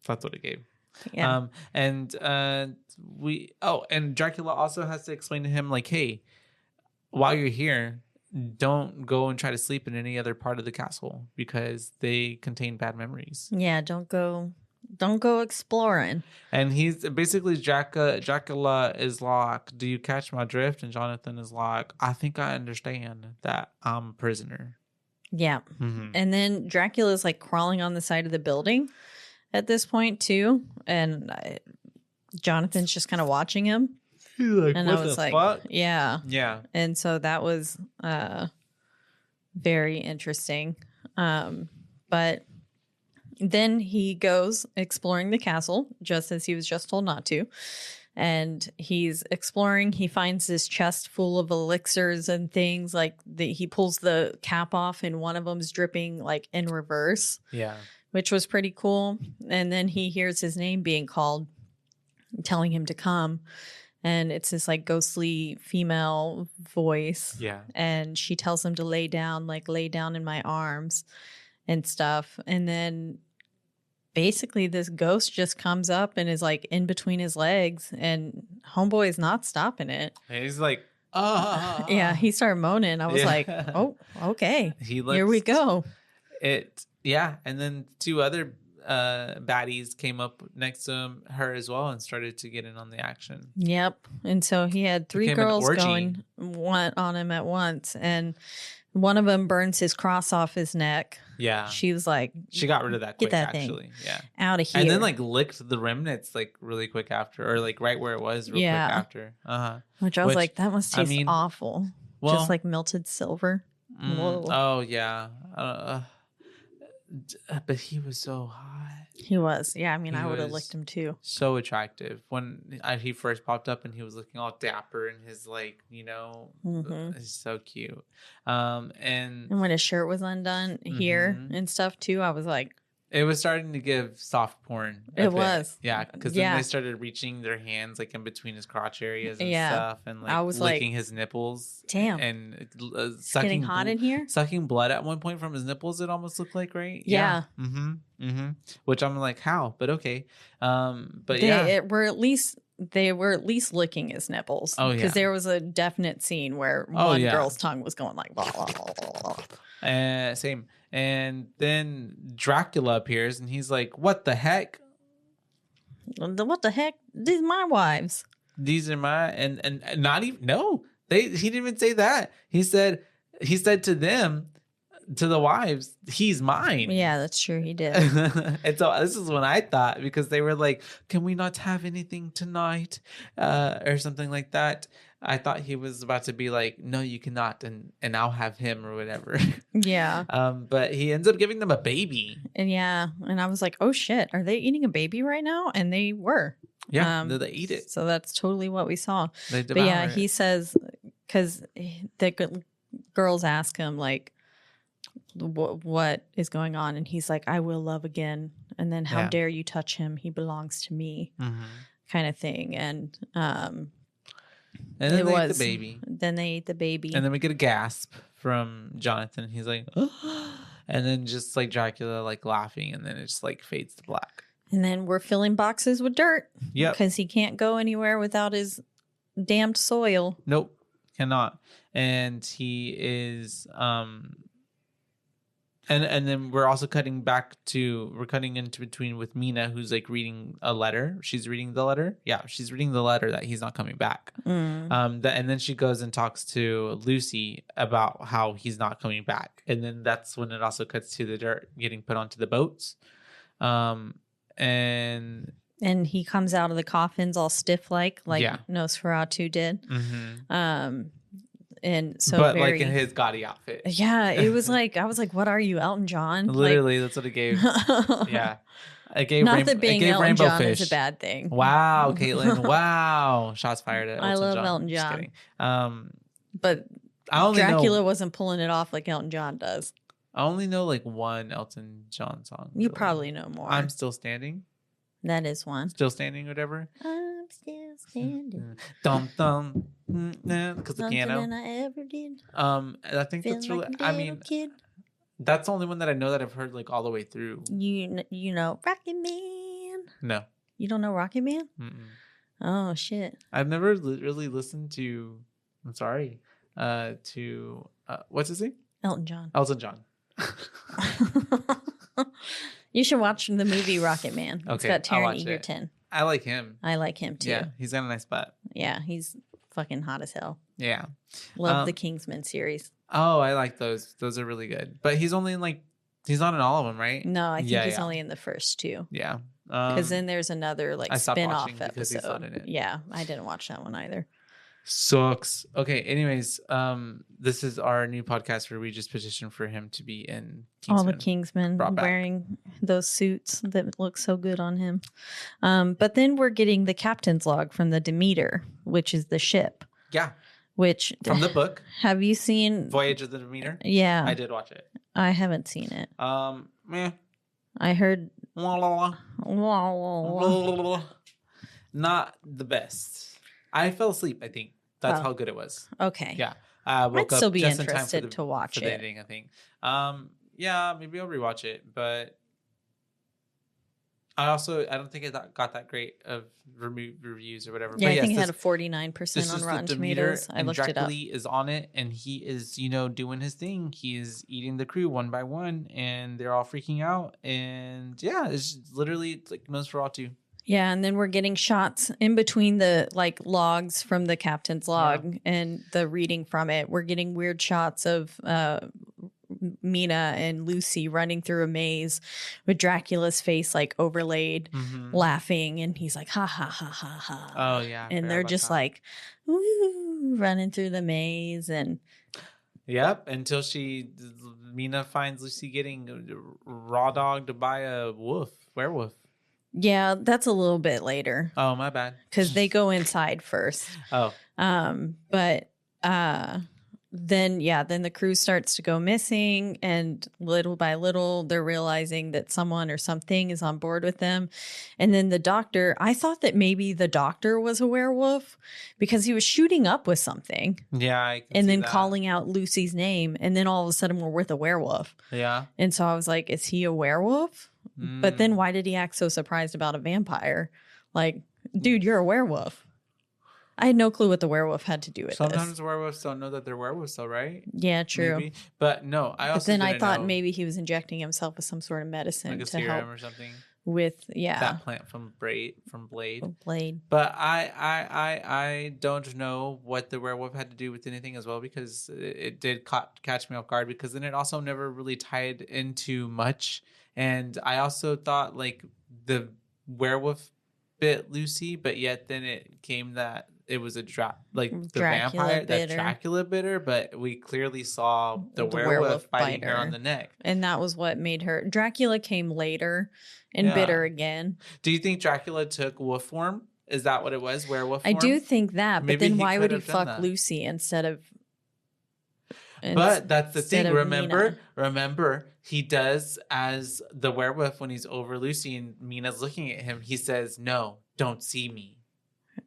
That's what it gave. Yeah. And Dracula also has to explain to him, like, hey, while you're here, don't go and try to sleep in any other part of the castle because they contain bad memories. Yeah. Don't go exploring. And he's basically Dracula is like, do you catch my drift? And Jonathan is like, I think I understand that I'm a prisoner. Yeah. Mm-hmm. And then Dracula's like crawling on the side of the building at this point too. And Jonathan's just kind of watching him. Like, And what I was the like, fuck? yeah. Yeah. And so that was very interesting. But then he goes exploring the castle just as he was just told not to. And he's exploring. He finds this chest full of elixirs and things. Like he pulls the cap off and one of them's dripping like in reverse. Yeah. Which was pretty cool. And then he hears his name being called, telling him to come. And it's this like ghostly female voice. Yeah. And she tells him to lay down in my arms and stuff. And then basically this ghost just comes up and is like in between his legs. And homeboy is not stopping it. And he's like, ah. Yeah, he started moaning. I was Yeah. like, oh, okay. Here Here we go. Yeah. And then two other baddies came up next to her as well and started to get in on the action. Yep. And so he had three Became an girls orgy. going one on him at once. And one of them burns his cross off his neck. Yeah. She was like, She got rid of that Get quick, that thing. actually. Yeah. out of here. And then like licked the remnants like really quick after, or like right where it was real Yeah. quick after. Uh-huh. Which I was which, like, that must I taste mean, awful. Well, Just like melted silver. Whoa. oh yeah. But he was so hot. He was. Yeah, I mean, He I would have was- licked him too. So attractive when he first popped up and he was looking all dapper and his like, Mhm. it's so cute. And And when his shirt was undone here Mhm. and stuff too, I was like, it was starting to give soft porn. a It bit. was. Yeah. Because Yeah. then they started reaching their hands like in between his crotch areas and Yeah. stuff and like I was like, licking his nipples. damn. And it's sucking getting hot in here. sucking blood at one point from his nipples, it almost looked like, right? Yeah. Which I'm like, how? But okay. But They yeah. were at least licking his nipples. Oh, yeah. Because there was a definite scene where Oh, one yeah. girl's tongue was going like, blah, blah, blah, blah, blah. Same. And then Dracula appears and he's like, what the heck? What the heck? These are my wives. These are my and not even no. He didn't even say that. He said to them, to the wives, he's mine. Yeah, that's true. He did. And so this is when I thought, because they were like, can we not have anything tonight? Or something like that. I thought he was about to be like, no, you cannot, and I'll have him or whatever. Yeah. But he ends up giving them a baby. And yeah. And I was like, oh shit, are they eating a baby right now? And they were. Yeah, they eat it. So that's totally what we saw. They But yeah, devour he it. says, because the girls ask him, like, what is going on? And he's like, I will love again. And then how Yeah. dare you touch him? He belongs to me, Mhm. kind of thing. And And then it they was eat the baby. Then they ate the baby. And then we get a gasp from Jonathan. He's like, and then just like Dracula, like laughing, and then it just like fades to black. And then we're filling boxes with dirt. Yep. Because he can't go anywhere without his damned soil. Nope, cannot. And he is, and then we're also cutting into between with Mina, who's like reading a letter. She's reading the letter. Yeah, she's reading the letter that he's not coming back. Mm. And then she goes and talks to Lucy about how he's not coming back. And then that's when it also cuts to the dirt getting put onto the boats. And he comes out of the coffins all stiff like Yeah. Nosferatu did. mhm. And so but very, like in his gaudy outfit. yeah, it was like, I was like, what are you, Elton John? Literally, that's what it gave. Yeah. It gave Not that being Elton Rainbow John Fish. is a bad thing. Wow, Caitlin. Wow. Shots fired at Elton I love John. Elton Just John. kidding. But Dracula wasn't pulling it off like Elton John does. I only know like one Elton John song. You probably know more. I'm Still Standing. That is one. Still Standing, whatever. I'm still standing. Dum dum. Because the piano. Than I ever did. I think that's really. Like I mean, kid. That's the only one that I know that I've heard like all the way through. You know Rocket Man. No. You don't know Rocket Man? Mm-mm. Oh shit! I've never really listened to. I'm sorry. To what's his name? Elton John. Elton John. You should watch the movie Rocket Man. Okay, It's got I'll Taron watch Egerton. I like him. I like him too. Yeah, he's got a nice butt. Yeah, he's fucking hot as hell. Yeah. Love the Kingsman series. Oh, I like those. Those are really good. But he's only in like, he's not in all of them, right? No, I think he's only in the first two. Yeah. Because then there's another like I stopped spin-off watching because he's not episode. in it. Yeah, I didn't watch that one either. Sucks. Okay. Anyways, this is our new podcast where we just petitioned for him to be in Kingsman. All the Kingsmen brought back. wearing those suits that look so good on him. But then we're getting the captain's log from the Demeter, which is the ship. Yeah. Which From the book, have you seen? Voyage of the Demeter. Yeah, I did watch it. I haven't seen it. Meh. I heard. La, la, la. Wah, wah, wah. Not the best. I fell asleep. I think that's Oh. how good it was. Okay. Yeah, I'd still be interested to watch for the it. ending. I think. Yeah, maybe I'll rewatch it, but I don't think it got that great of reviews or whatever. Yeah, but I think it this- had a 49% this on is Rotten the Demeter, Tomatoes. I and looked it up. Dracula is on it, and he is, doing his thing. He is eating the crew one by one, and they're all freaking out. And yeah, it's literally like Nosferatu. Yeah, and then we're getting shots in between the like logs from the captain's log and the reading from it. We're getting weird shots of Mina and Lucy running through a maze with Dracula's face like overlaid, laughing, and he's like ha ha ha ha ha. Oh yeah, and they're just like woo, running through the maze and yep, until Mina finds Lucy getting raw dogged by a werewolf. yeah, that's a little bit later Oh, my bad. because they go inside first. Oh, But then the crew starts to go missing, and little by little they're realizing that someone or something is on board with them. And then the doctor, I thought that maybe the doctor was a werewolf because he was shooting up with something yeah, I can and see then that. calling out Lucy's name, and then all of a sudden we're with a werewolf. Yeah, And so I was like, is he a werewolf? But then why did he act so surprised about a vampire? Like, dude, you're a werewolf. I had no clue what the werewolf had to do with sometimes this. werewolves don't know that they're werewolves, though, right? Yeah, true. Maybe. But no, I also. But then I didn't thought know, maybe he was injecting himself with some sort of medicine like a to help serum or something. with That plant from Blade. Blade. But I don't know what the werewolf had to do with anything as well, because it did catch me off guard, because then it also never really tied into much. And I also thought like the werewolf bit Lucy, but yet then it came that it was the Dracula vampire, bit that her. Dracula bit her, but we clearly saw the werewolf werewolf biting bite her her. on the neck. And that was what made her. Dracula came later and bit Yeah. her again. Do you think Dracula took wolf form? Is that what it was? Werewolf form? I do think that, but Maybe then he why could would he have done fuck that. Lucy instead of. But that's the instead thing. of Mina? Remember, he does as the werewolf when he's over Lucy and Mina's looking at him. He says, "No, don't see me."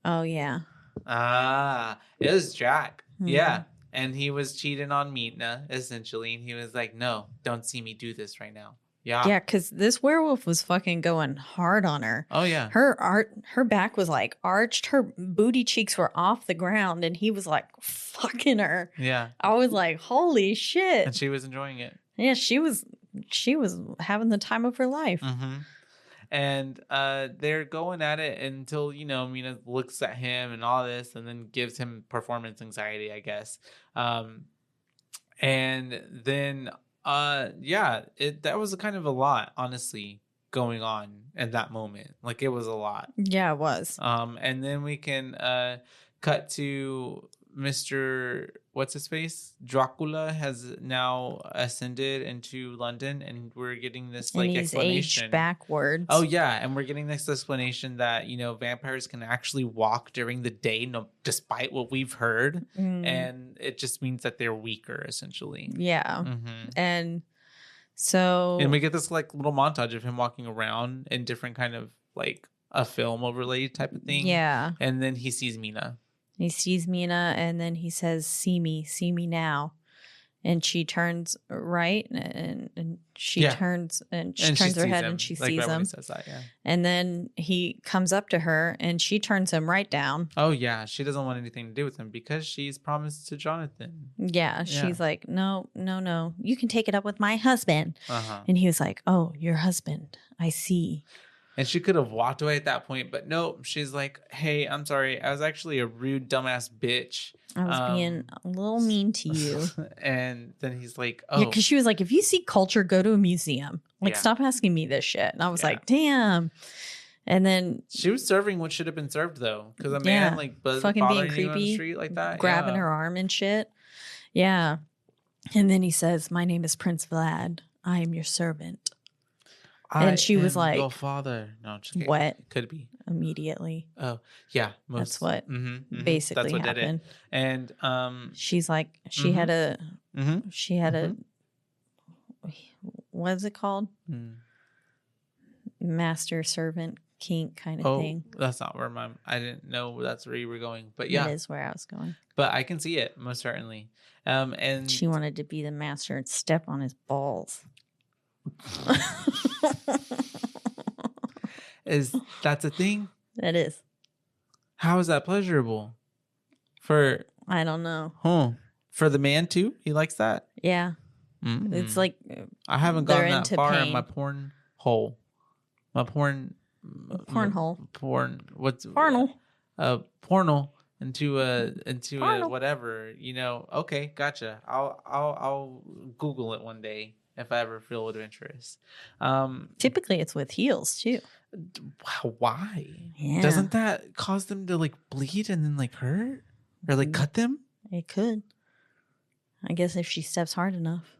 Oh, yeah. Ah, it was Jack. Mhm. Yeah, and he was cheating on Mina essentially, and he was like, "No, don't see me do this right now." Yeah. Yeah, because this werewolf was fucking going hard on her. Oh yeah. Her back was like arched, her booty cheeks were off the ground, and he was like fucking her. Yeah. I was like, holy shit. And she was enjoying it. Yeah, she was having the time of her life. Mm-hmm. And they're going at it until, Mina looks at him and all this, and then gives him performance anxiety, I guess. And then, that was kind of a lot, honestly, going on at that moment. Like, it was a lot. Yeah, it was. And then we can cut to Mr. What's his face? Dracula has now ascended into London, and we're getting this like and he's explanation aged backwards. Oh yeah, and we're getting this explanation that vampires can actually walk during the day, despite what we've heard, and it just means that they're weaker, essentially. Yeah, and so we get this like little montage of him walking around in different kind of like a film overlay type of thing. Yeah, and then he sees Mina. He sees Mina, and then he says, see me now. And she turns right, and she turns her head, and she sees him. He says that, and then he comes up to her, and she turns him right down. Oh, yeah. She doesn't want anything to do with him because she's promised to Jonathan. Yeah. She's like, no. You can take it up with my husband. And he was like, oh, your husband. I see. And she could have walked away at that point, but nope. She's like, hey, I'm sorry. I was actually a rude, dumbass bitch. I was being a little mean to you. And then he's like, oh. Yeah, because she was like, if you see culture, go to a museum. Like, stop asking me this shit. And I was like, damn. And then. She was serving what should have been served, though. Because a man, like, fucking being creepy, you on the street like that. Grabbing her arm and shit. Yeah. And then he says, my name is Prince Vlad. I am your servant. And she was like, your father. No, just kidding. What? Could be. Immediately. Oh, yeah. That's what basically That's what happened. Did it. And she's like, she had a, what is it called? Master servant kink kind of thing. That's not where I didn't know that's where you were going. But yeah. That is where I was going. But I can see it, most certainly. And she wanted to be the master and step on his balls. That's a thing? That is. How is that pleasurable? For I don't know. For the man too? He likes that? Yeah. It's like I haven't gone that far in my porn hole. My porn hole. What's porno? Porno into a whatever, Okay, gotcha. I'll Google it one day. If I ever feel adventurous. Typically it's with heels too. Why? Yeah. Doesn't that cause them to like bleed and then like hurt? Or like cut them? It could. I guess if she steps hard enough.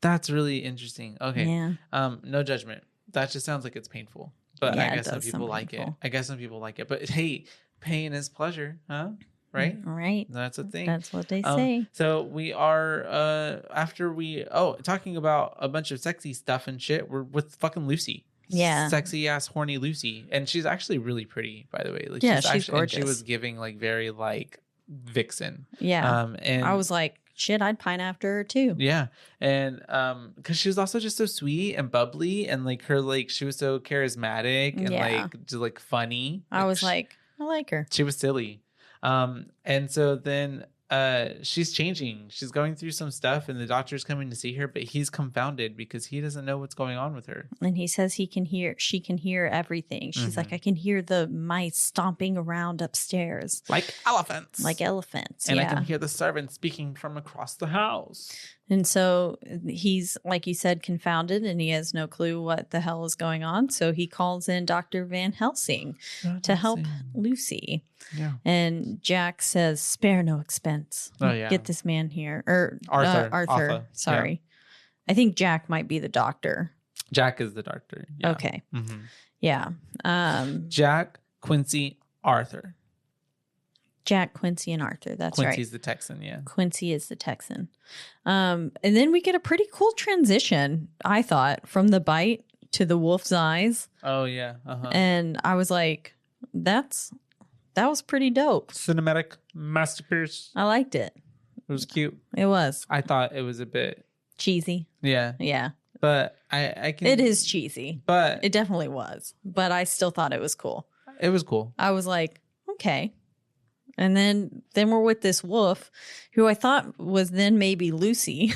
That's really interesting. Okay. Yeah. No judgment. That just sounds like it's painful. But I guess some people like it. But hey, pain is pleasure, huh? Right? Right. That's a thing. That's what they say. So we are, talking about a bunch of sexy stuff and shit. We're with fucking Lucy. Yeah. Sexy ass, horny Lucy. And she's actually really pretty, by the way. Like, she's gorgeous. And she was giving like very like vixen. Yeah. And I was like, shit, I'd pine after her too. Yeah. And because she was also just so sweet and bubbly and like her, like she was so charismatic and like just like funny. I was like, I like her. She was silly. And so then she's changing. She's going through some stuff and the doctor's coming to see her, but he's confounded because he doesn't know what's going on with her. And he says she can hear everything. She's like, I can hear the mice stomping around upstairs. Like elephants. And I can hear the servant speaking from across the house. And so he's, like you said, confounded and he has no clue what the hell is going on. So he calls in Dr. Van Helsing to help Lucy. Yeah. And Jack says, spare no expense. Oh, yeah. Get this man here. Or Arthur. Sorry. Yeah. I think Jack might be the doctor. Jack is the doctor. Yeah. Okay. Mm-hmm. Yeah. Jack, Quincy, Arthur. Jack, Quincy, and Arthur. That's right. Quincy's the Texan, yeah. Quincy is the Texan. And then we get a pretty cool transition, I thought, from the bite to the wolf's eyes. Oh, yeah. Uh-huh. And I was like, that was pretty dope. Cinematic masterpiece. I liked it. It was cute. It was. I thought it was a bit cheesy. Yeah. Yeah. But I can. It is cheesy. But it definitely was. But I still thought it was cool. It was cool. I was like, okay. And then we're with this wolf who I thought was then maybe Lucy.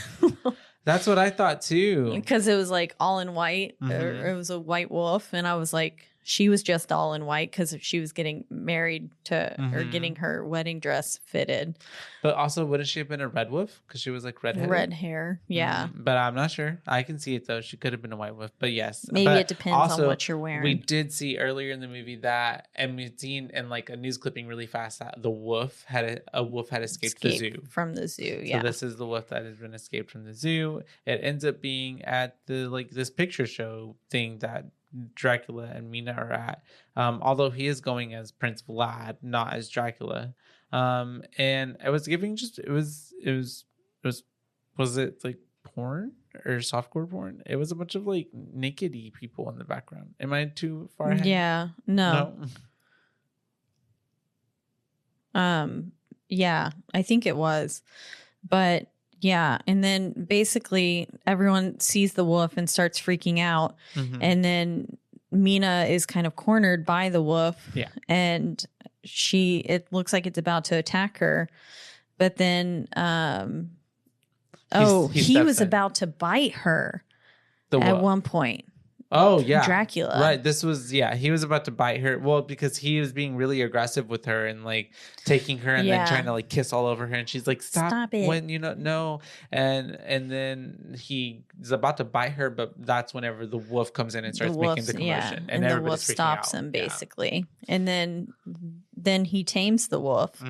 That's what I thought too. Because it was like all in white. Mm-hmm. It was a white wolf. And I was like, she was just all in white because she was getting married to or getting her wedding dress fitted. But also, wouldn't she have been a red wolf? Because she was like redheaded. Red hair. Yeah. But I'm not sure. I can see it though. She could have been a white wolf. But yes. Maybe but it depends also, on what you're wearing. We did see earlier in the movie that, and we've seen in like a news clipping really fast, that the wolf had escaped the zoo. From the zoo, yeah. So this is the wolf that has been escaped from the zoo. It ends up being at the like this picture show thing that Dracula and Mina are at, although he is going as Prince Vlad, not as Dracula. And I was giving was it like porn or softcore porn? It was a bunch of like nakedy people in the background. Am I too far ahead? Yeah, no. Yeah, I think it was, but yeah. And then basically everyone sees the wolf and starts freaking out. And then Mina is kind of cornered by the wolf. Yeah. And it looks like it's about to attack her. But then, he was about to bite her at one point. Oh, yeah. Dracula. Right. This was, he was about to bite her. Well, because he was being really aggressive with her and like taking her and then trying to like kiss all over her. And she's like, stop it. When no. And then he is about to bite her, but that's whenever the wolf comes in and starts making the commotion. Yeah. And the wolf stops him basically. Yeah. And then he tames the wolf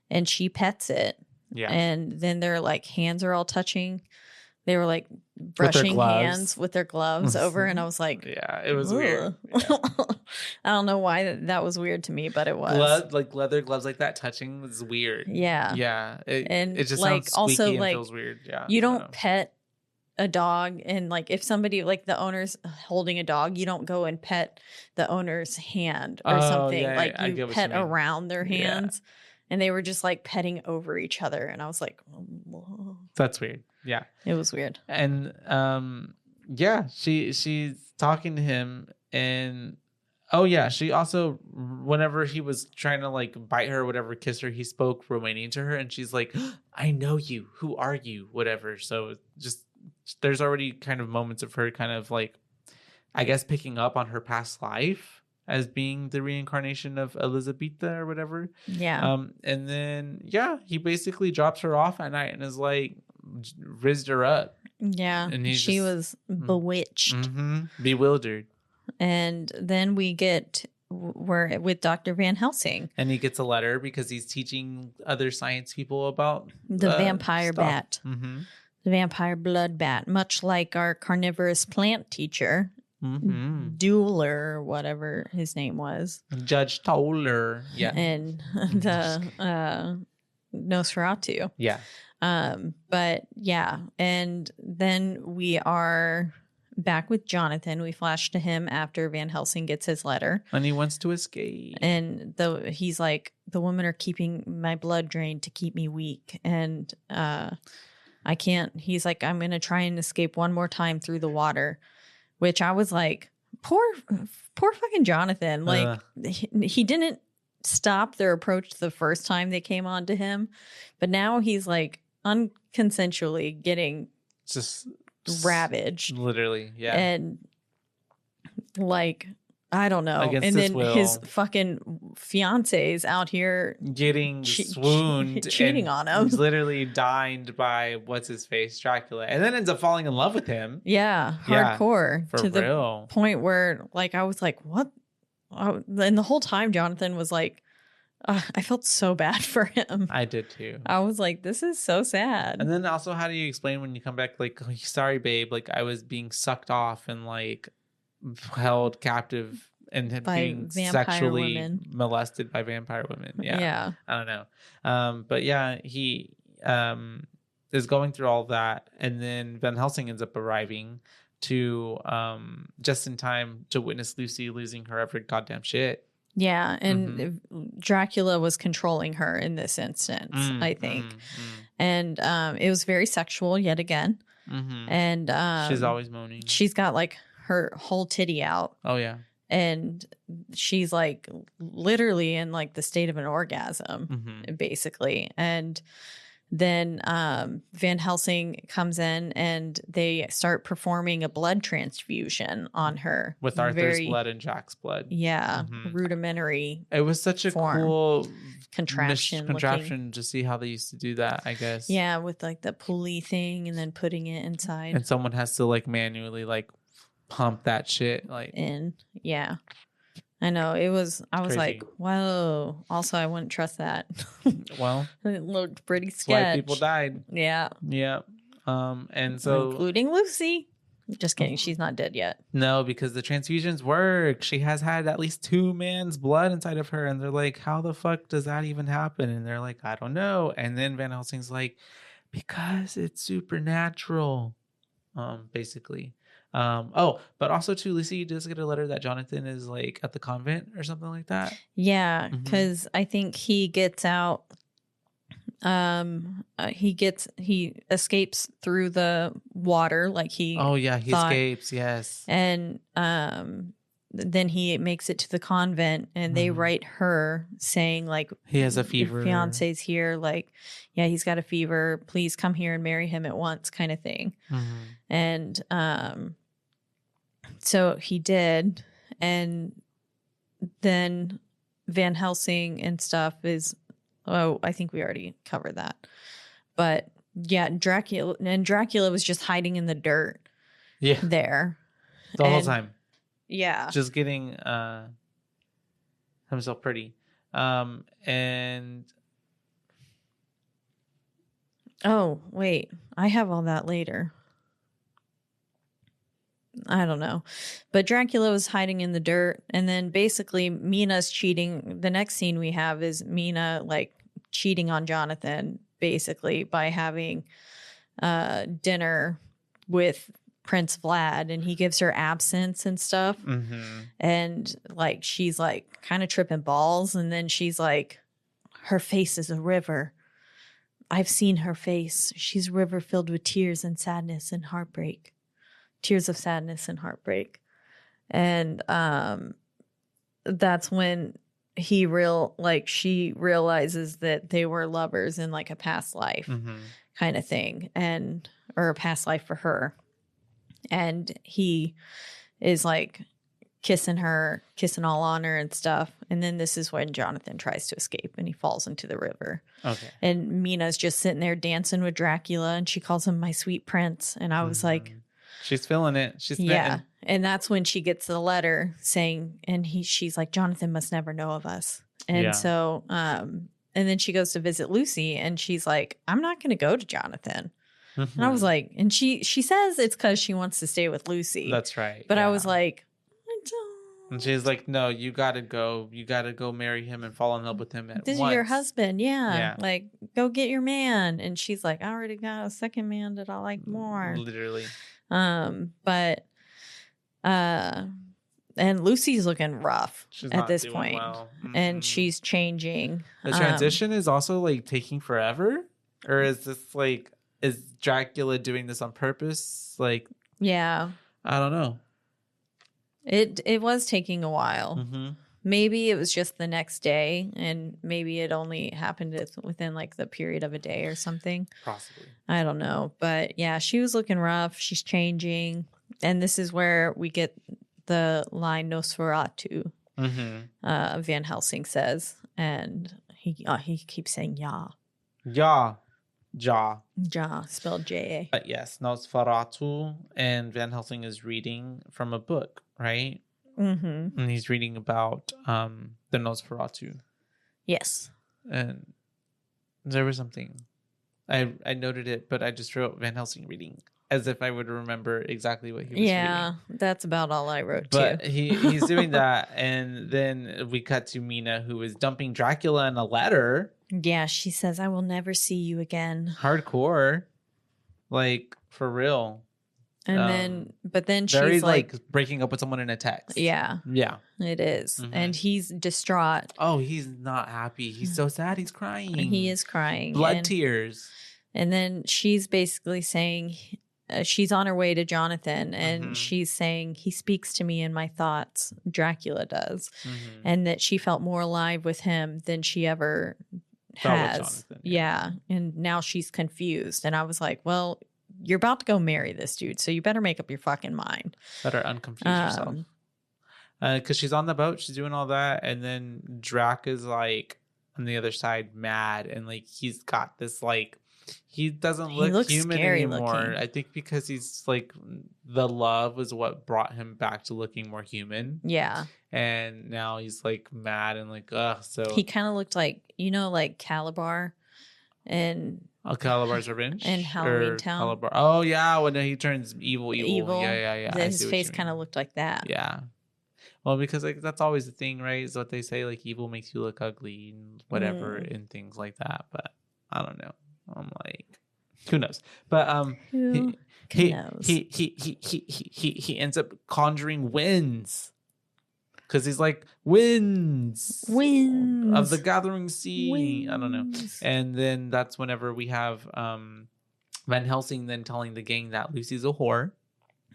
and she pets it. Yeah. And then their like hands are all touching. They were like brushing hands with their gloves over, and I was like, "Yeah, it was weird." Yeah. I don't know why that was weird to me, but it was. Like leather gloves like that touching was weird. Yeah, yeah, and it just like sounds squeaky also and like feels weird. Yeah, you don't pet a dog, and like if somebody like the owner's holding a dog, you don't go and pet the owner's hand or something. Yeah, like you pet around their hands. Yeah. And they were just like petting over each other. And I was like, whoa. That's weird. Yeah. It was weird. And she's talking to him. And she also, whenever he was trying to like bite her or whatever, kiss her, he spoke Romanian to her. And she's like, I know you. Who are you? Whatever. So just there's already kind of moments of her kind of like, I guess, picking up on her past life as being the reincarnation of Elizabetha or whatever. Yeah. And then, he basically drops her off at night and is like, rizzed her up. Yeah. And she was bewitched. Bewildered. And then we're with Dr. Van Helsing. And he gets a letter because he's teaching other science people about the vampire bat. The vampire blood bat, much like our carnivorous plant teacher. Dueler, or whatever his name was, Judge Toller, and the Nosferatu, but and then we are back with Jonathan. We flash to him after Van Helsing gets his letter, and he wants to escape. And he's like, the women are keeping my blood drained to keep me weak, and I can't. He's like, I'm gonna try and escape one more time through the water. Which I was like, poor fucking Jonathan. Like, he didn't stop their approach the first time they came on to him. But now he's like unconsensually getting just ravaged. Literally, yeah. And like, I don't know. Against and then will. His fucking fiancé's out here getting swooned, cheating on him. He's literally dined by what's his face, Dracula, and then ends up falling in love with him. Yeah, hardcore for to real. The point where, like, I was like, "What?" And the whole time, Jonathan was like, I felt so bad for him. I did too. I was like, "This is so sad." And then also, how do you explain when you come back? Like, oh, sorry, babe. Like, I was being sucked off and like held captive and being sexually molested by vampire women. Yeah. I don't know. But he is going through all that, and then Van Helsing ends up arriving to just in time to witness Lucy losing her every goddamn shit. Yeah, and Dracula was controlling her in this instance, I think. And it was very sexual yet again. And she's always moaning. She's got like her whole titty out. Oh yeah. And she's like literally in like the state of an orgasm, basically. And then Van Helsing comes in and they start performing a blood transfusion on her with Arthur's blood and Jack's blood. Yeah, rudimentary. It was such a cool contraption to see how they used to do that, I guess. Yeah, with like the pulley thing and then putting it inside. And someone has to like manually like pump that shit like in. Yeah. I know. I was Crazy. like, whoa. Also, I wouldn't trust that. Well, it looked pretty sketchy. Why people died. Yeah. Yeah. And so including Lucy. Just kidding. She's not dead yet. No, because the transfusions work. She has had at least 2 man's blood inside of her. And they're like, how the fuck does that even happen? And they're like, I don't know. And then Van Helsing's like, because it's supernatural. Basically. But also too, Lucy does get a letter that Jonathan is like at the convent or something like that. Yeah, because I think he gets out. He escapes through the water, like he. Oh yeah, he escapes. Yes, and then he makes it to the convent, and they write her saying like he has a fever. Your fiance's here, like yeah, he's got a fever. Please come here and marry him at once, kind of thing. And so he did, and then Van Helsing and stuff is. Oh, I think we already covered that. But yeah, Dracula was just hiding in the dirt. Yeah. There. The whole time. Yeah. Just getting himself pretty. And oh, wait. I have all that later. I don't know. But Dracula was hiding in the dirt. And then basically Mina's cheating. The next scene we have is Mina like cheating on Jonathan basically by having dinner with Prince Vlad, and he gives her absinthe and stuff. And like she's like kind of tripping balls, and then she's like, her face is a river. I've seen her face. She's a river filled with tears and sadness and heartbreak. Tears of sadness and heartbreak. And that's when she realizes that they were lovers in like a past life kind of thing, and or a past life for her. And he is like kissing all on her and stuff. And then this is when Jonathan tries to escape and he falls into the river. Okay. And Mina's just sitting there dancing with Dracula, and she calls him my sweet prince. And I was like, she's feeling it. She's yeah. And that's when she gets the letter saying, and she's like, Jonathan must never know of us. And so, and then she goes to visit Lucy, and she's like, I'm not going to go to Jonathan. And I was like, and she says it's because she wants to stay with Lucy. That's right. But I was like, I don't. And she's like, no, you got to go. You got to go marry him and fall in love with him at This once. is your husband. Yeah. Like, go get your man. And she's like, I already got a second man that I like more. Literally. And Lucy's looking rough at this point. Well. And she's changing. The transition is also like taking forever, or is this like, is Dracula doing this on purpose? Like, yeah, I don't know. It was taking a while. Maybe it was just the next day, and maybe it only happened within like the period of a day or something. Possibly. I don't know. But yeah, she was looking rough. She's changing. And this is where we get the line Nosferatu, Van Helsing says. And he keeps saying ja. Ja. Ja. Ja, spelled J-A. But yes, Nosferatu, and Van Helsing is reading from a book, right? And he's reading about the Nosferatu. Yes. And there was something. I noted it, but I just wrote Van Helsing reading as if I would remember exactly what he was reading. Yeah, that's about all I wrote, but too. he's doing that, and then we cut to Mina, who is dumping Dracula in a letter. Yeah, she says, I will never see you again. Hardcore. Like, for real. And then she's very like breaking up with someone in a text. Yeah. Yeah. It is. And he's distraught. Oh, he's not happy. He's so sad. He's crying. He is crying. Blood tears. And then she's basically saying, she's on her way to Jonathan, and she's saying, he speaks to me in my thoughts. Dracula does. And that she felt more alive with him than she ever has. Yeah. And now she's confused. And I was like, well, you're about to go marry this dude, so you better make up your fucking mind. Better unconfuse yourself. Because she's on the boat, she's doing all that, and then Drac is like on the other side, mad, and like he's got this like he doesn't look human anymore. Looking. I think because he's like the love was what brought him back to looking more human. Yeah. And now he's like mad and like ugh. So he kind of looked like like Calabar and Calabar's Revenge and Halloween Town. Calabar. Oh yeah, when he turns evil. Yeah. His face kind of looked like that. Yeah. Well, because like that's always the thing, right? Is what they say, like evil makes you look ugly and whatever and things like that. But I don't know. I'm like, who knows? But who knows? He ends up conjuring winds. Because he's like, winds of the gathering sea. Winds. I don't know. And then that's whenever we have Van Helsing then telling the gang that Lucy's a whore.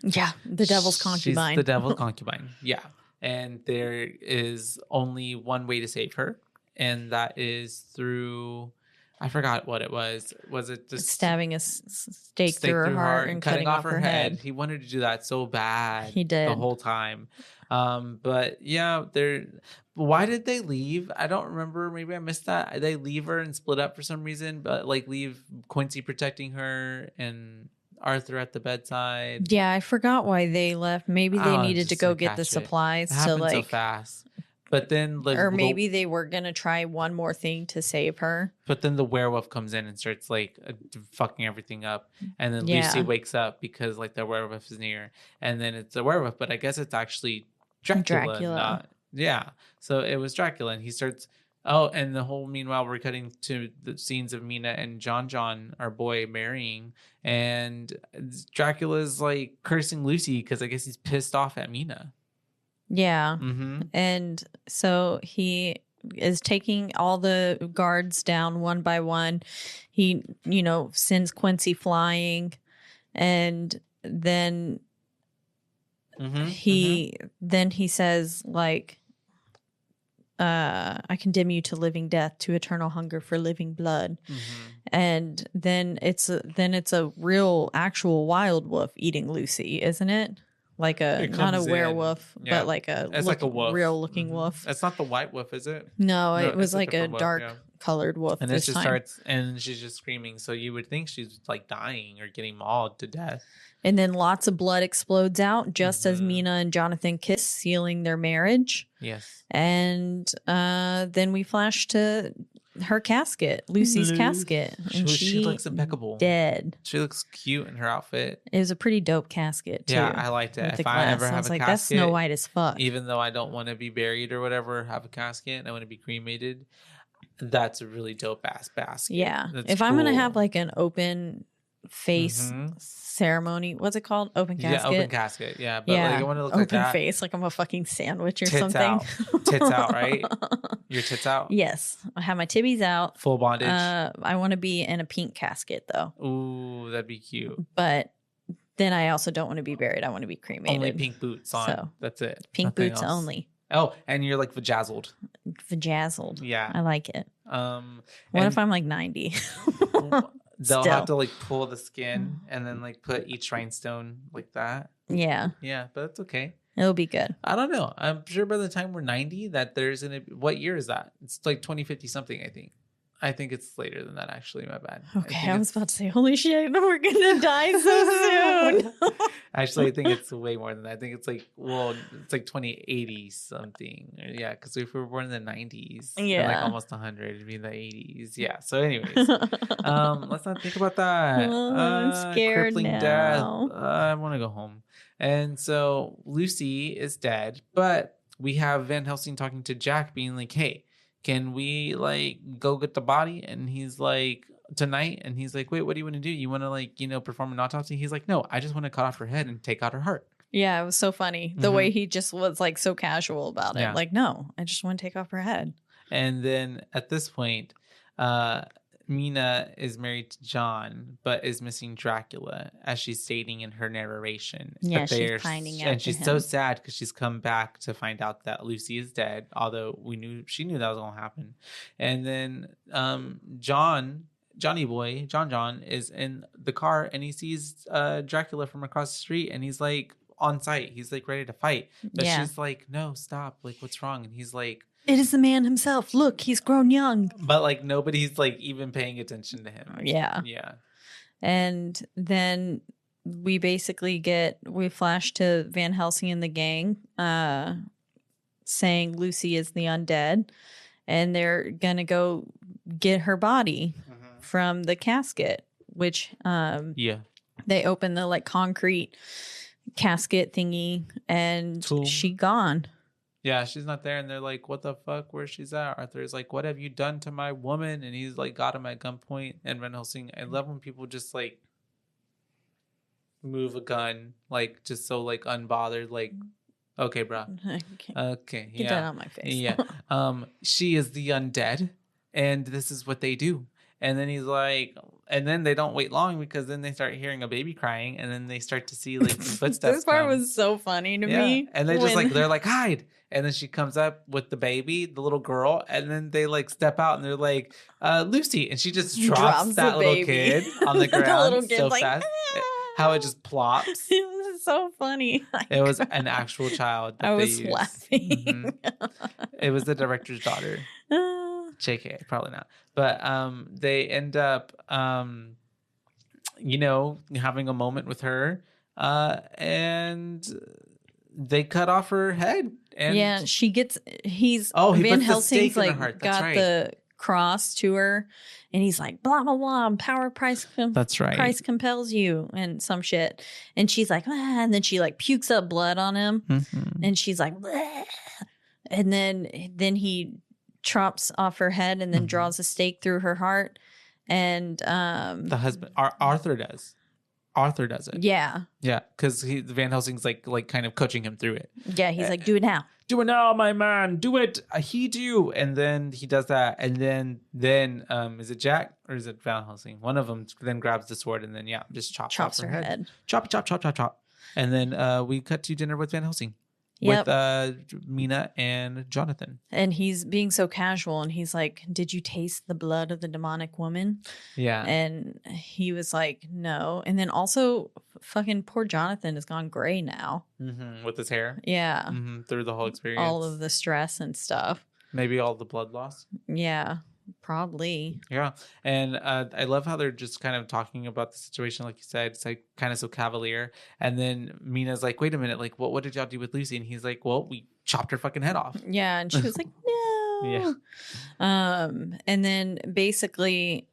Yeah, the devil's concubine. She's the devil's concubine. Yeah. And there is only one way to save her. And that is through, I forgot what it was. Was it just stabbing a stake through her heart and cutting off her head? He wanted to do that so bad. He did. The whole time. But yeah, why did they leave? I don't remember. Maybe I missed that. They leave her and split up for some reason, but like leave Quincy protecting her and Arthur at the bedside. Yeah, I forgot why they left. Maybe they needed to go get the supplies to like so fast. But then or maybe they were gonna try one more thing to save her. But then the werewolf comes in and starts like fucking everything up, and then Lucy wakes up because like the werewolf is near, and then it's a werewolf, but I guess it's actually Dracula. So it was Dracula, and he starts. Oh, and the whole meanwhile we're cutting to the scenes of Mina and John, our boy, marrying, and Dracula's like cursing Lucy because I guess he's pissed off at Mina. Yeah. And so he is taking all the guards down one by one. He, sends Quincy flying, and then he says like, I condemn you to living death, to eternal hunger for living blood. And then it's a real actual wild wolf eating Lucy, isn't it? Like not a werewolf, but like a wolf. Real looking wolf. It's not the white wolf, is it? No, it was like a dark colored wolf. And it just starts, and she's just screaming. So you would think she's like dying or getting mauled to death. And then lots of blood explodes out just as Mina and Jonathan kiss, sealing their marriage. Yes. And then we flash to her casket, Lucy's casket. And she looks impeccable. Dead. She looks cute in her outfit. It was a pretty dope casket, too. Yeah, I liked it. If I ever have a casket, that's Snow White as fuck. Even though I don't want to be buried or whatever, have a casket, and I want to be cremated, that's a really dope ass basket. Yeah. If I'm going to have like an open face ceremony, what's it called? Open casket? Yeah, open casket. Yeah. But like, I want to look open like that. Open face, like I'm a fucking sandwich or tits something. Out. Tits out, right? Your tits out? Yes. I have my tibbies out. Full bondage. I want to be in a pink casket though. Ooh, that'd be cute. But then I also don't want to be buried. I want to be cremated. Only pink boots on. So, that's it. Pink Nothing boots else. only. Oh, and you're like vajazzled. Vajazzled. Yeah. I like it. What if I'm like 90? They'll have to like pull the skin and then like put each rhinestone like that. Yeah. Yeah, but that's okay. It'll be good. I don't know. I'm sure by the time we're 90 that there's gonna be, what year is that? It's like 2050 something, I think. I think it's later than that, actually. My bad. Okay, I was about to say, holy shit, we're gonna die so soon. Actually, I think it's way more than that. I think it's like, it's like 2080 something. Yeah, because if we were born in the 90s, yeah, like almost 100, it'd be in the 80s. Yeah. So, anyways, let's not think about that. I'm scared crippling now. Death. I want to go home. And so Lucy is dead, but we have Van Helsing talking to Jack, being like, "Hey, can we like go get the body?" And he's like, "Tonight?" And he's like, "Wait, what do you want to do? You want to like, perform an autopsy?" He's like, "No, I just want to cut off her head and take out her heart." Yeah, it was so funny. The way he just was like so casual about it. Yeah. Like, no, I just want to take off her head. And then at this point, Mina is married to John, but is missing Dracula, as she's stating in her narration. Yeah, But she's pining after and she's him. so sad because she's come back to find out that Lucy is dead. Although she knew that was gonna happen. And then Johnny Boy, John is in the car and he sees Dracula from across the street, and he's like on site. He's like ready to fight, but she's like, "No, stop! Like, what's wrong?" And he's like, "It is the man himself. Look, he's grown young." But like nobody's like even paying attention to him. Yeah. And then we flash to Van Helsing and the gang saying Lucy is the undead, and they're gonna go get her body from the casket, which they open the like concrete casket thingy, and she gone. Yeah, she's not there, and they're like, "What the fuck? Where she's at?" Arthur's like, "What have you done to my woman?" And he's like, got him at gunpoint. And Van Helsing, I love when people just like move a gun, like just so like unbothered, like, okay, bro, okay, Get that on my face. Yeah, she is the undead, and this is what they do. And then he's like, and then they don't wait long because then they start hearing a baby crying, and then they start to see like footsteps. This part was so funny to me. And they just like, they're like, hide. And then she comes up with the baby, the little girl, and then they like step out and they're like, Lucy. And she just drops that little kid on the ground the little kid so like, fast. How it just plops. It was so funny. It was an actual child. I was laughing. It was the director's daughter. JK, probably not. But they end up, having a moment with her, and they cut off her head. And yeah, she gets. Van puts Helsing's the stake in her like heart. That's got right. the cross to her, and he's like blah blah blah. Power price. That's right. Price compels you, and some shit. And she's like, and then she like pukes up blood on him, and she's like, bleh. And then he chops off her head and then draws a stake through her heart, and the husband Arthur does it. Yeah, because Van Helsing's like kind of coaching him through it. Yeah, he's like, do it now, my man, do it. Heed you. And then he does that, and then is it Jack or is it Van Helsing? One of them then grabs the sword and then just chops off her head. Chop. And then we cut to dinner with Van Helsing. With Mina and Jonathan. And he's being so casual, and he's like, did you taste the blood of the demonic woman? Yeah. And he was like, no. And then also fucking poor Jonathan has gone gray now. With his hair. Yeah. Through the whole experience. All of the stress and stuff. Maybe all the blood loss. Yeah. Probably. Yeah. And I love how they're just kind of talking about the situation. Like you said, it's like kind of so cavalier. And then Mina's like, wait a minute, like what did y'all do with Lucy? And he's like, well, we chopped her fucking head off. Yeah. And she was like, no. Yeah. And then basically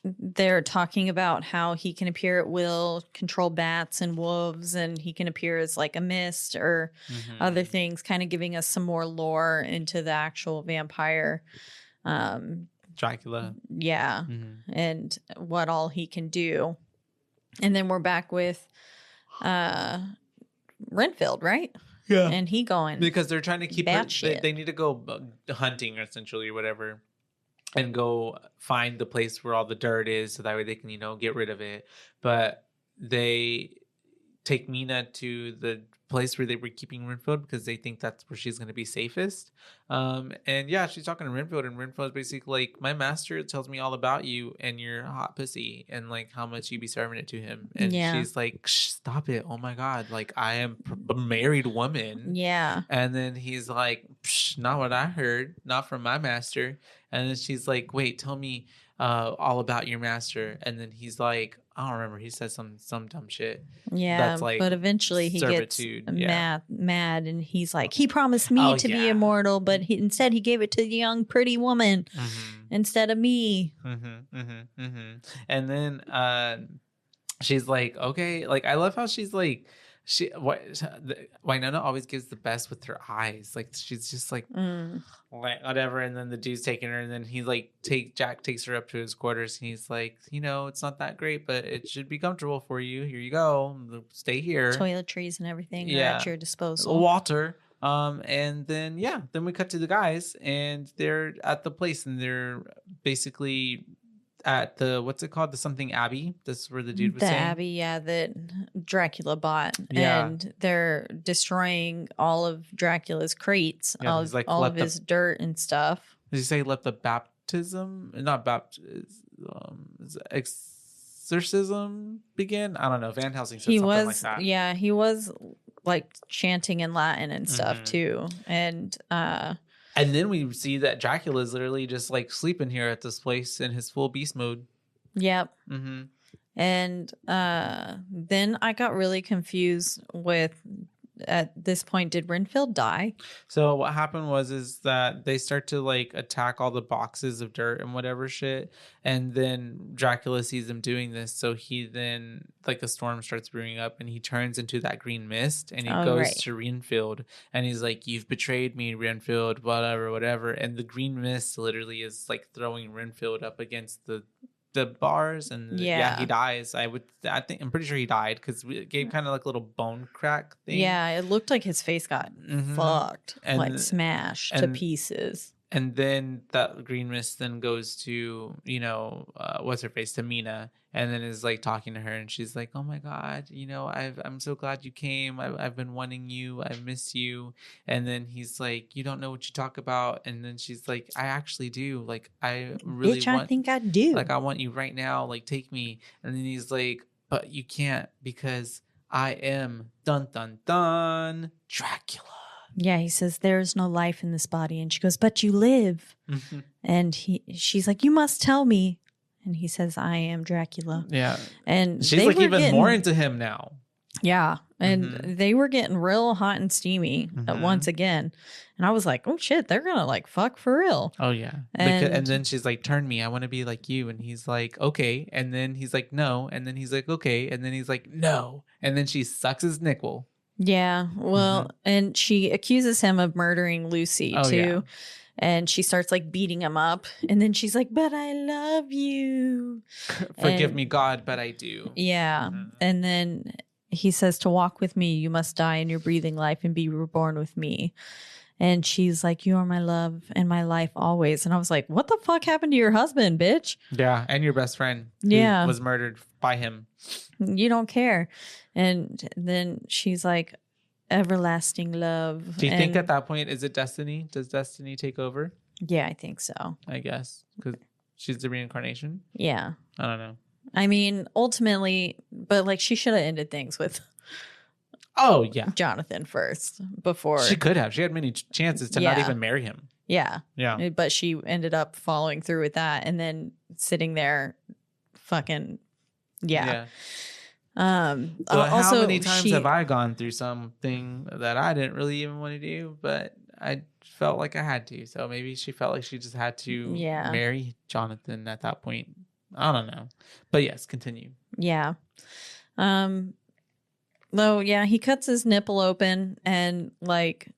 they're talking about how he can appear at will, control bats and wolves, and he can appear as like a mist or other things, kind of giving us some more lore into the actual vampire Dracula. Yeah. And what all he can do. And then we're back with Renfield, right? Yeah. And he going because they're trying to keep her, they need to go hunting essentially or whatever, and go find the place where all the dirt is so that way they can get rid of it. But they take Mina to the place where they were keeping Renfield because they think that's where she's going to be safest. And she's talking to Renfield, and Renfield's basically like, my master tells me all about you and your hot pussy and like how much you be serving it to him. And she's like, stop it. Oh my God. Like, I am a married woman. Yeah. And then he's like, not what I heard, not from my master. And then she's like, wait, tell me all about your master. And then he's like, I don't remember. He says some dumb shit. Yeah, that's like but eventually he servitude. gets mad, and he's like, he promised me to be immortal, but instead he gave it to the young pretty woman instead of me. And then she's like, okay, like I love how she's like, Winona always gives the best with her eyes. Like she's just like whatever. And then the dude's taking her, and then he like Jack takes her up to his quarters, and he's like, it's not that great, but it should be comfortable for you. Here you go. Stay here. Toiletries and everything are at your disposal. Water. And then we cut to the guys, and they're at the place, and they're basically at the what's it called, the something Abbey. This is where the dude was The saying. Abbey, yeah, that Dracula bought. Yeah. And they're destroying all of Dracula's crates, Yeah, all, he's like, all let of the- his dirt and stuff. Did he say let the baptism, not exorcism begin? I don't know. Van Helsing said He something was, like that. yeah, he was like chanting in Latin and stuff Mhm. too. And then we see that Dracula is literally just like sleeping here at this place in his full beast mode. Yep. Mm-hmm. And then I got really confused with, at this point, did Renfield die? So what happened is that they start to like attack all the boxes of dirt and whatever shit, and then Dracula sees them doing this, so he then like a storm starts brewing up, and he turns into that green mist, and he goes right. to Renfield, and he's like, "You've betrayed me, Renfield, whatever," and the green mist literally is like throwing Renfield up against the bars, and Yeah. he dies. I'm pretty sure he died because we gave kind of like a little bone crack thing. Yeah, it looked like his face got fucked, And- like smashed to pieces. And then that green mist then goes to, what's her face, to Mina, and then is like talking to her, and she's like, "Oh my God, I'm so glad you came. I've been wanting you. I miss you." And then he's like, "You don't know what you talk about." And then she's like, "I actually do. Like, I really Bitch, want. I think I do. Like, I want you right now. Like, take me." And then he's like, "But you can't because I am dun dun dun Dracula." Yeah, he says there's no life in this body, and she goes, "But you live." Mhm. And she's like, "You must tell me." And he says, "I am Dracula." Yeah. And She's they like were even getting- more into him now. Yeah, and Mhm. they were getting real hot and steamy Mhm. once again. And I was like, "Oh shit, they're gonna like fuck for real." Oh yeah. And- And then she's like, "Turn me. I want to be like you." And he's like, "Okay." And then he's like, "No." And then he's like, "Okay." And then he's like, "No." And then she sucks his nipple. Yeah, well, and she accuses him of murdering Lucy Oh, too. yeah. And she starts like beating him up. And then she's like, "But I love you." Forgive And- me, God, but I do. Yeah. Mhm. And then he says, "To walk with me, you must die in your breathing life and be reborn with me." And she's like, "You are my love and my life always." And I was like, what the fuck happened to your husband, bitch? Yeah, and your best friend who Yeah. was murdered by him. You don't care. And then she's like, "Everlasting love." Do you think And- at that point, is it destiny? Does destiny take over? Yeah, I think so. I guess. Because she's the reincarnation? Yeah. I don't know. I mean, ultimately, but like she should have ended things with Oh, yeah. Jonathan first before. She could have. She had many chances to not Yeah. even marry him. Yeah. Yeah. But she ended up following through with that and then sitting there fucking yeah. But Also, how many times she- have I gone through something that I didn't really even want to do, but I felt like I had to. So maybe she felt like she just had to Yeah. marry Jonathan at that point. I don't know. But yes, continue. Yeah. Though, yeah, he cuts his nipple open and like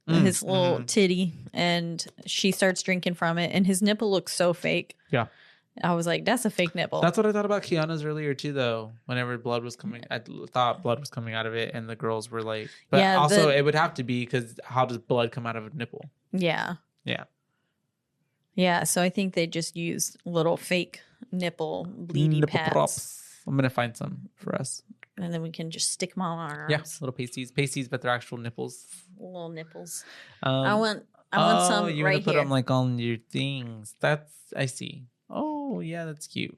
his little titty, and she starts drinking from it, and his nipple looks so fake. Yeah. I was like, that's a fake nipple. That's what I thought about Kiana's earlier too, though. Whenever blood was coming, I thought blood was coming out of it, and the girls were like, but Yeah, also it would have to be because how does blood come out of a nipple? Yeah. Yeah. Yeah. So I think they just used little fake nipple bleedy Nipple pads. props. I'm gonna find some for us. And then we can just stick them on our arms. Yeah, little pasties, but they're actual nipples. Little nipples. Um, I want some you right want to put here. them like on your things. That's I see. Oh yeah, that's cute.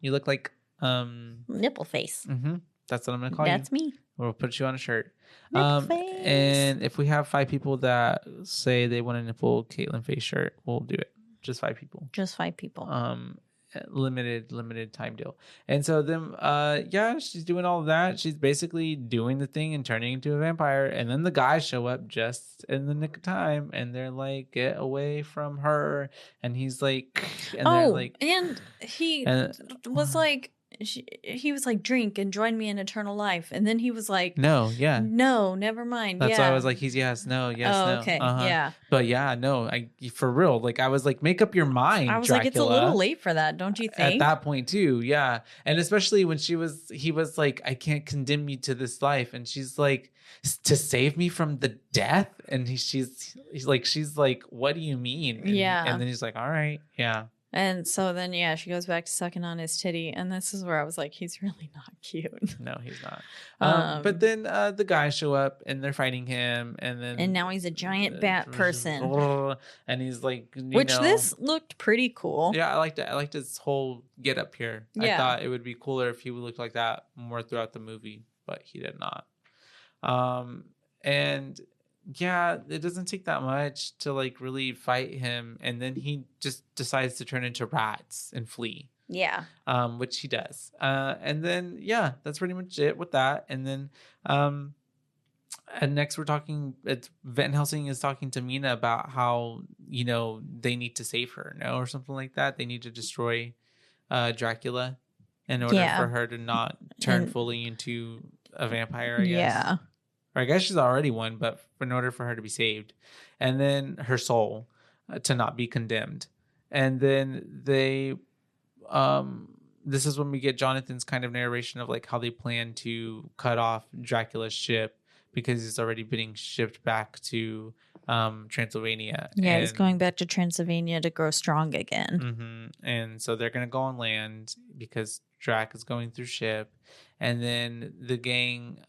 You look like Nipple face. That's what I'm gonna call That's you. me. We'll put you on a shirt. Nipple face. And if we have 5 people that say they want a nipple Caitlin face shirt, we'll do it. Just 5 people. Just 5 people. Limited time deal. And so then yeah, she's doing all of that. She's basically doing the thing and turning into a vampire, and then the guys show up just in the nick of time, and they're like, "Get away from her." And he's like, and they're like, and he was like, he was like, "Drink and join me in eternal life." And then he was like, no, yeah. "No, never mind." That's yeah. why I was like, he's yes, no, yes, Oh, no. okay. Uh-huh. Yeah. But yeah, no, I for real. Like I was like, make up your mind. I was Dracula. like, it's a little late for that, don't you think? At that point too, yeah. And especially when he was like, "I can't condemn you to this life," and she's like, "To save me from the death," and she's like, "What do you mean?" And, Yeah. and then he's like, "All right, yeah." And so then, yeah, she goes back to sucking on his titty. And this is where I was like, he's really not cute. No, he's not. But then the guys show up and they're fighting him. And now he's a giant bat person. And he's like, this looked pretty cool. Yeah, I liked it. I liked his whole get up here. Yeah. I thought it would be cooler if he would look like that more throughout the movie, but he did not. And yeah, it doesn't take that much to like really fight him, and then he just decides to turn into rats and flee. Yeah. Which he does. And then yeah, that's pretty much it with that. And then and next it's Van Helsing is talking to Mina about how, they need to save her, or something like that. They need to destroy Dracula in order for her to not turn fully into a vampire, I guess. Yeah. Or I guess she's already one, but in order for her to be saved. And then her soul to not be condemned. And then they, this is when we get Jonathan's kind of narration of like how they plan to cut off Dracula's ship because he's already being shipped back to Transylvania. Yeah, he's going back to Transylvania to grow strong again. Mm-hmm. And so they're going to go on land because Drac is going through ship. And then the gang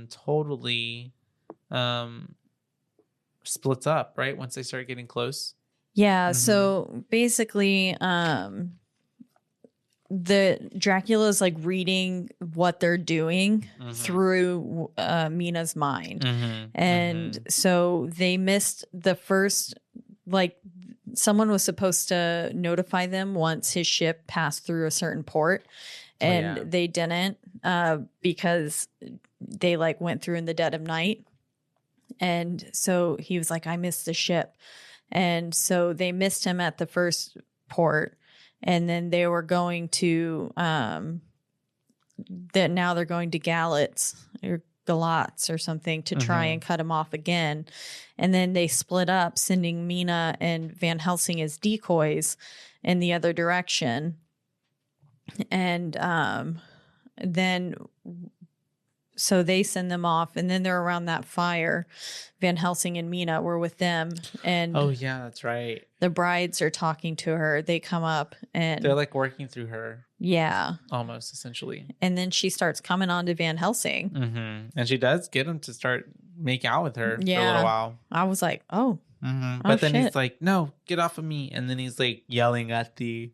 totally splits up, right? Once they start getting close. Yeah, so basically the Dracula's like reading what they're doing through Mina's mind. And so they missed the first, like someone was supposed to notify them once his ship passed through a certain port, and they didn't because they like went through in the dead of night. And so he was like, I missed the ship. And so they missed him at the first port. And then they were going to, now they're going to Galatz or something to try and cut him off again. And then they split up, sending Mina and Van Helsing as decoys in the other direction. And then so they send them off, and then they're around that fire. Van Helsing and Mina were with them, and oh yeah, that's right. The brides are talking to her. They come up and they're like working through her. Yeah, almost essentially. And then she starts coming on to Van Helsing, and she does get him to start make out with her for a little while. I was like, oh, but then he's like, no, get off of me, and then he's like yelling at the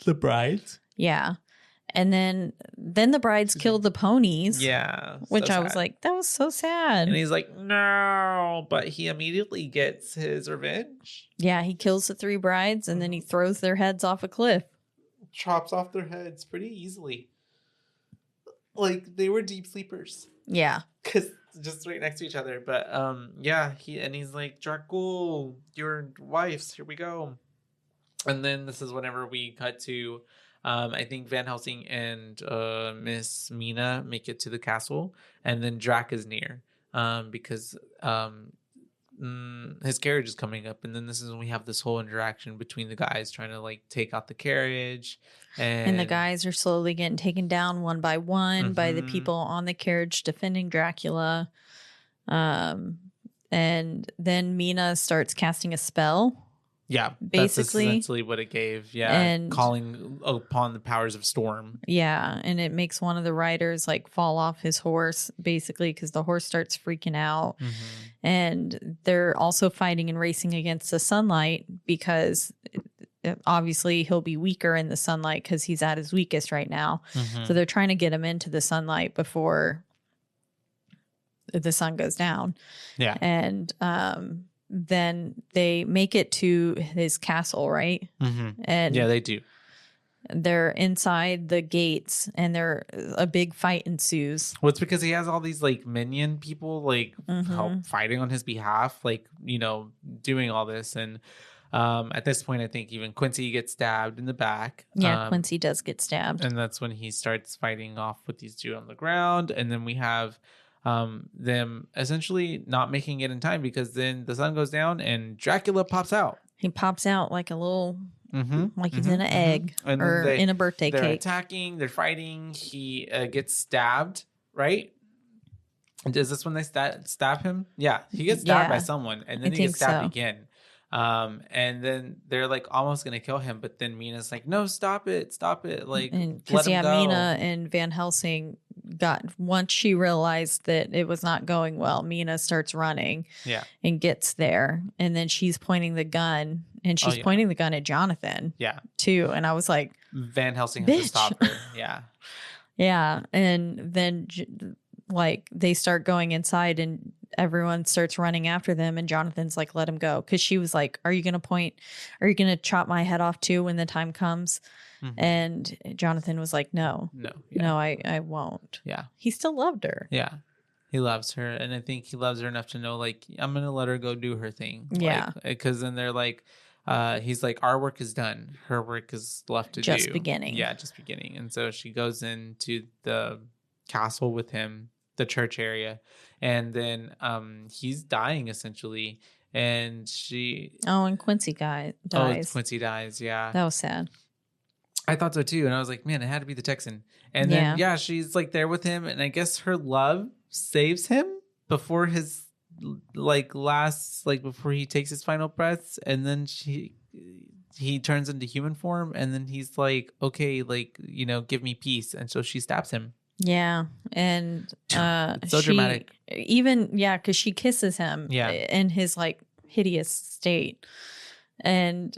brides. Yeah. And then the brides killed the ponies. Yeah. Which I was like, that was so sad. And he's like, no. But he immediately gets his revenge. Yeah, he kills the 3 brides and then he throws their heads off a cliff. Chops off their heads pretty easily. Like, they were deep sleepers. Yeah. Because just right next to each other. But yeah, he's like, Dracul, your wives, here we go. And then this is whenever we cut to I think Van Helsing and Miss Mina make it to the castle, and then Drac is near because his carriage is coming up, and then this is when we have this whole interaction between the guys trying to like take out the carriage, and the guys are slowly getting taken down one by one by the people on the carriage defending Dracula, and then Mina starts casting a spell. Yeah, basically, that's essentially what it gave. Yeah, and calling upon the powers of storm. Yeah, and it makes one of the riders like fall off his horse, basically, because the horse starts freaking out. And they're also fighting and racing against the sunlight because obviously he'll be weaker in the sunlight because he's at his weakest right now. So they're trying to get him into the sunlight before the sun goes down. Yeah, and then they make it to his castle, right? And yeah, they do. They're inside the gates, and a big fight ensues. Well, it's because he has all these like minion people like help fighting on his behalf, like doing all this. And at this point, I think even Quincy gets stabbed in the back. Yeah, Quincy does get stabbed, and that's when he starts fighting off with these 2 on the ground. And then we have them essentially not making it in time because then the sun goes down and Dracula pops out. He pops out like a little, like he's in an egg or in a birthday they're cake. Attacking, they're fighting. He gets stabbed, right? And is this when they stab him? Yeah, he gets stabbed by someone, and then he gets stabbed again. And then they're like almost gonna kill him, but then Mina's like, no, stop it, like, because let him go. Mina and Van Helsing once she realized that it was not going well, Mina starts running and gets there, and then she's pointing the gun, and she's pointing the gun at Jonathan too, and I was like, Van Helsing has to stop her. Yeah, and then like they start going inside and everyone starts running after them, and Jonathan's like, let him go, because she was like, are you gonna chop my head off too when the time comes? And Jonathan was like, no, I won't. He still loved her. He loves her, and I think he loves her enough to know, like, I'm gonna let her go do her thing. Because then they're like, he's like, our work is done, her work is left to do. Just beginning. And so she goes into the castle with him, the church area, and then he's dying essentially, and and Quincy dies. Quincy dies. That was sad. I thought so too, and I was like, man, it had to be the Texan. And then she's like there with him, and I guess her love saves him before his before he takes his final breaths, and then he turns into human form, and then he's like, okay, like, give me peace, and so she stabs him. And so dramatic. Even because she kisses him in his like hideous state. And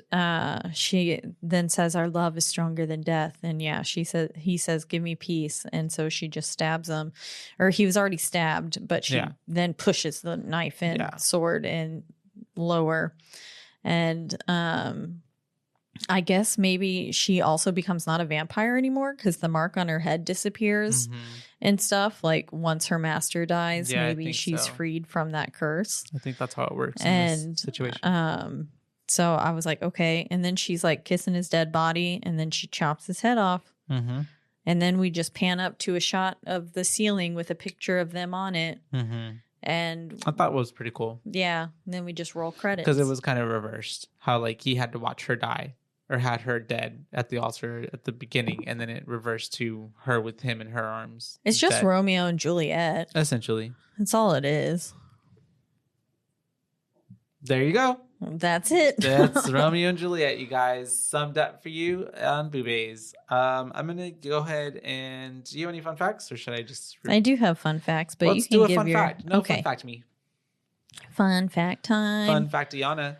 she then says, our love is stronger than death. And he says, give me peace. And so she just stabs him, or he was already stabbed, but she then pushes the knife and sword in lower. And I guess maybe she also becomes not a vampire anymore, because the mark on her head disappears and stuff. Like once her master dies, maybe she's freed from that curse. I think that's how it works in this situation. So I was like, okay. And then she's like kissing his dead body, and then she chops his head off. And then we just pan up to a shot of the ceiling with a picture of them on it. And I thought it was pretty cool. And then we just roll credits. Because it was kind of reversed. How like he had to watch her die, or had her dead at the altar at the beginning, and then it reversed to her with him in her arms. It's just Romeo and Juliet. Essentially. That's all it is. There you go. That's it. That's Romeo and Juliet, you guys. Summed up for you on BooBaes. I'm going to go ahead and... Do you have any fun facts, or should I just... I do have fun facts, but Let's you can do a fun fact. No, okay. Fun fact me. Fun fact time. Fun factiana.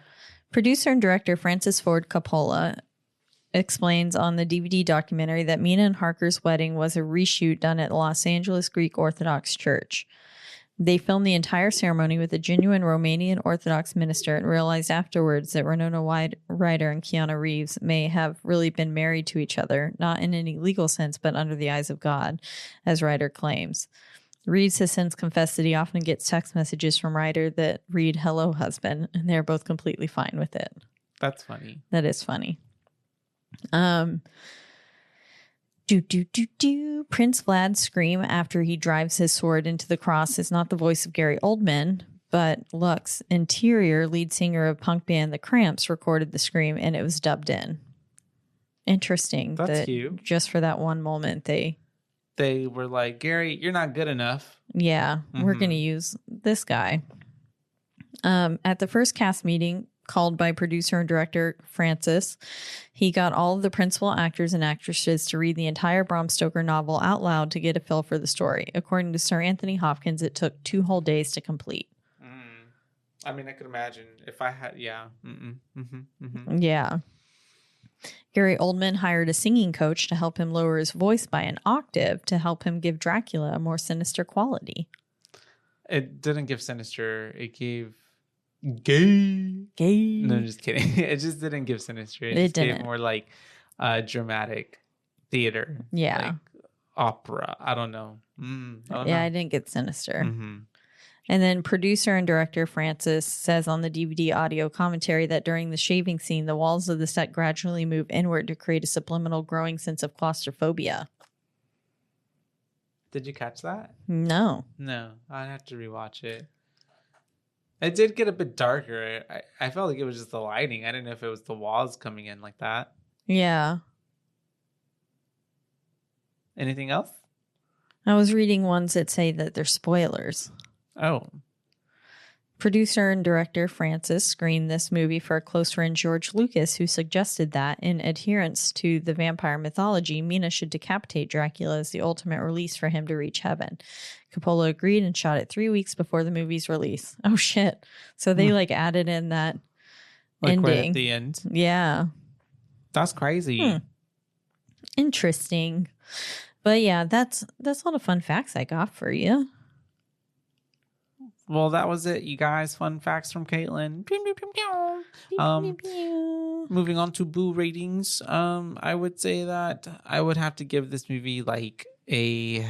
Producer and director Francis Ford Coppola explains on the DVD documentary that Mina and Harker's wedding was a reshoot done at the Los Angeles Greek Orthodox Church. They filmed the entire ceremony with a genuine Romanian Orthodox minister, and realized afterwards that Winona Ryder and Keanu Reeves may have really been married to each other, not in any legal sense, but under the eyes of God, as Ryder claims. Reeves has since confessed that he often gets text messages from Ryder that read, "Hello, husband," and they're both completely fine with it. That's funny. That is funny. Prince Vlad's scream after he drives his sword into the cross is not the voice of Gary Oldman, but Lux Interior, lead singer of punk band The Cramps, recorded the scream, and it was dubbed in. Interesting. That's cute. Just for that one moment, they were like, Gary, you're not good enough. Yeah, we're going to use this guy. At the first cast meeting, called by producer and director Francis, he got all of the principal actors and actresses to read the entire Bram Stoker novel out loud to get a feel for the story. According to Sir Anthony Hopkins, it took 2 whole days to complete. I mean, I could imagine if I had, Yeah. Gary Oldman hired a singing coach to help him lower his voice by an octave to help him give Dracula a more sinister quality. It didn't give sinister. It gave... Gay. No, I'm just kidding. It just didn't give sinister. It just gave more like dramatic theater. Yeah. Like opera. I don't know. I didn't get sinister. And then producer and director Francis says on the DVD audio commentary that during the shaving scene, the walls of the set gradually move inward to create a subliminal growing sense of claustrophobia. Did you catch that? No. I'd have to rewatch it. It did get a bit darker. I felt like it was just the lighting. I didn't know if it was the walls coming in like that. Yeah. Anything else? I was reading ones that say that they're spoilers. Oh. Producer and director Francis screened this movie for a close friend George Lucas, who suggested that, in adherence to the vampire mythology, Mina should decapitate Dracula as the ultimate release for him to reach heaven. Coppola agreed and shot it 3 weeks before the movie's release. Oh, shit. So they, added in that ending. Right at the end. Yeah. That's crazy. Interesting. But yeah, that's all the fun facts I got for you. Well, that was it, you guys. Fun facts from Caitlin. Moving on to Boo ratings. I would say that I would have to give this movie like a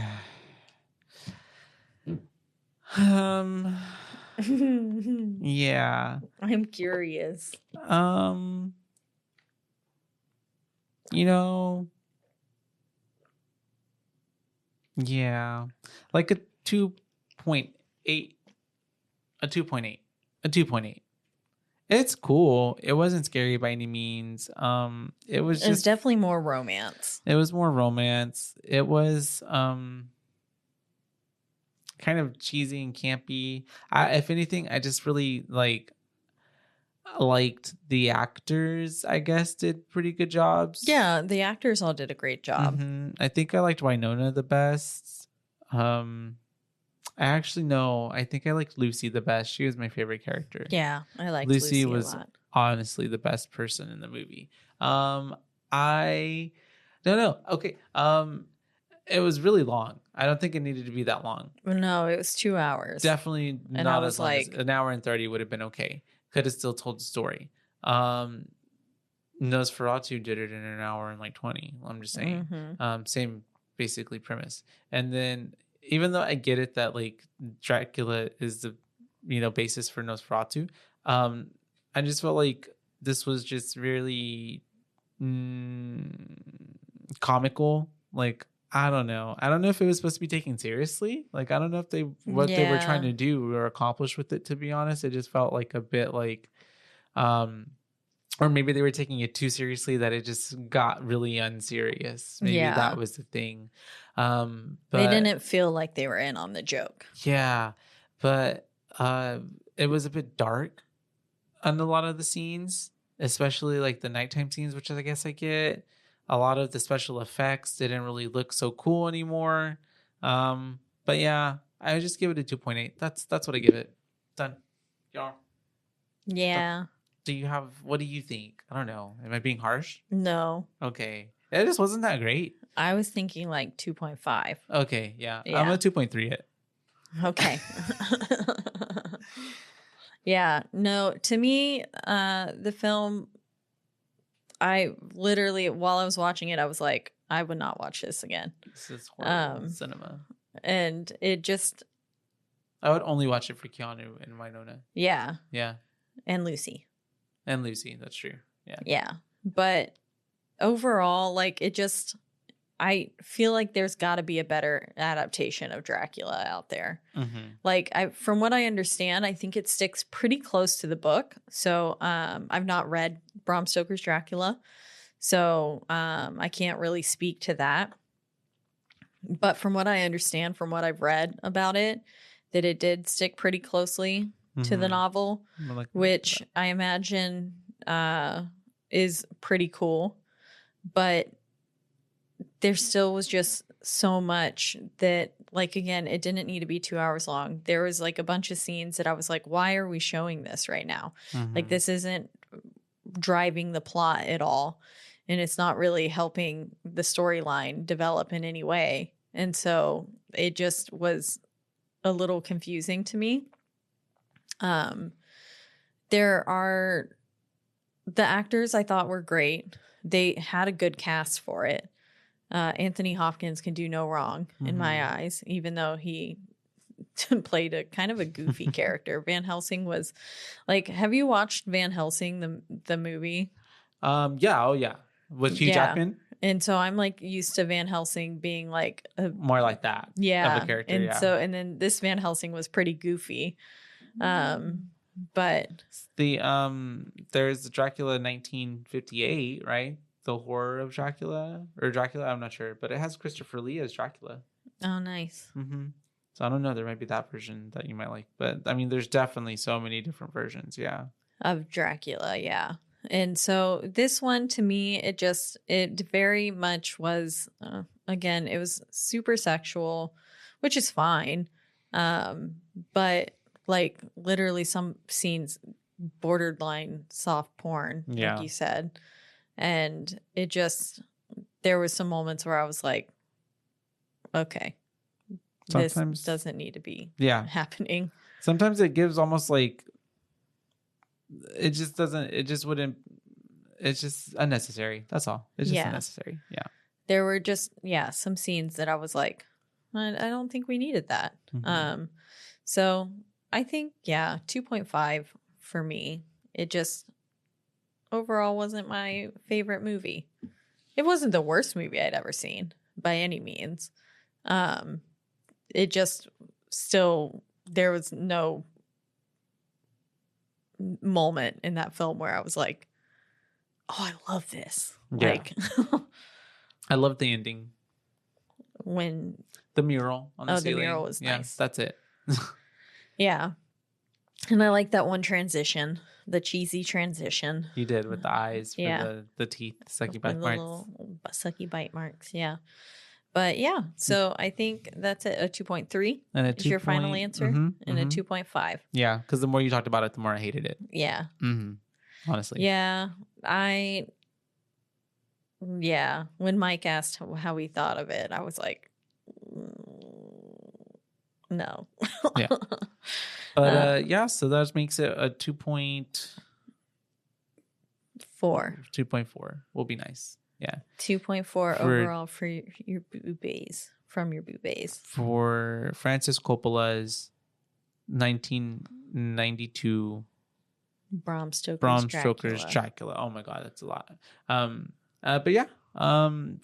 yeah. I'm curious. Yeah. Like a 2.8. A 2.8. A 2.8. It's cool. It wasn't scary by any means. It was just definitely more romance. It was more romance. It was kind of cheesy and campy. If anything, I just really liked the actors, I guess, did pretty good jobs. Yeah, the actors all did a great job. Mm-hmm. I think I liked Winona the best. I think I liked Lucy the best. She was my favorite character. Yeah, I liked Lucy a was lot. honestly the best person in the movie. I don't know. Okay. It was really long. I don't think it needed to be that long. No, it was 2 hours. Definitely And not I was as long as like, an hour and 30 would have been okay. Could have still told the story. Nosferatu did it in an hour and 20. I'm just saying. Same basically premise. And then even though I get it that Dracula is the basis for Nosferatu, I just felt like this was just really comical. I don't know. I don't know if it was supposed to be taken seriously. I don't know if they were trying to do or accomplish with it, to be honest. It just felt like a bit or maybe they were taking it too seriously that it just got really unserious. Maybe that was the thing. But they didn't feel like they were in on the joke. Yeah, but it was a bit dark on a lot of the scenes, especially the nighttime scenes, which I guess I get. A lot of the special effects didn't really look so cool anymore. But yeah, I just give it a 2.8. That's what I give it. Done. Y'all. Yeah. What do you think? I don't know. Am I being harsh? No. Okay. It just wasn't that great. I was thinking 2.5. Okay, yeah. I'm a 2.3 it. Okay. Yeah. No, to me, the film, I literally, while I was watching it, I was like, I would not watch this again. This is horrible cinema. And it just... I would only watch it for Keanu and Winona. Yeah. Yeah. And Lucy. And Lucy, that's true. Yeah. Yeah. But overall, it just... I feel like there's got to be a better adaptation of Dracula out there. Mm-hmm. From what I understand, I think it sticks pretty close to the book. So I've not read Bram Stoker's Dracula, so I can't really speak to that. But from what I understand, from what I've read about it, that it did stick pretty closely to the novel, which I imagine is pretty cool. But there still was just so much that, again, it didn't need to be 2 hours long. There was a bunch of scenes that I was like, why are we showing this right now? Mm-hmm. This isn't driving the plot at all. And it's not really helping the storyline develop in any way. And so it just was a little confusing to me. There are the actors I thought were great. They had a good cast for it. Anthony Hopkins can do no wrong in my eyes, even though he played a kind of a goofy character. Van Helsing was have you watched Van Helsing, the movie? Yeah. Oh yeah. With Hugh Jackman. And so I'm used to Van Helsing being more like that. Yeah. Of a character. And so, and then this Van Helsing was pretty goofy. But there's Dracula 1958, right? The Horror of Dracula, or Dracula, I'm not sure, but it has Christopher Lee as Dracula. Oh, nice. Mm-hmm. So I don't know. There might be that version that you might like. But I mean, there's definitely so many different versions. Yeah. Of Dracula, yeah. And so this one to me, it very much was, again, it was super sexual, which is fine. But like literally some scenes borderline soft porn, like you said. And it just, there was some moments where I was like, okay, Sometimes this doesn't need to be happening. Sometimes it gives almost like, it just doesn't, it just wouldn't, it's just unnecessary. That's all. It's just unnecessary. Yeah. There were just, some scenes that I was like, I don't think we needed that. Mm-hmm. So I think, 2.5 for me. It just overall wasn't my favorite movie. It wasn't the worst movie I'd ever seen by any means. It just still, there was no moment in that film where I was like, oh, I love this. Yeah. Like, I love the ending. When the mural on the ceiling. The mural was nice. That's it. Yeah. And I like that one transition, the cheesy transition. You did with the eyes for the teeth, sucky bite marks. Little sucky bite marks, yeah. But yeah, so I think that's a 2.3. And is your final answer? And a 2.5. Yeah, because the more you talked about it, the more I hated it. Yeah. Honestly. Yeah, when Mike asked how he thought of it, I was like, no. Yeah. But so that makes it a 2.4. 2.4 will be nice. Yeah. 2.4 overall for your BooBaes, from your BooBaes. For Francis Coppola's 1992 Bram Stoker's Dracula. Oh my God, that's a lot. But yeah,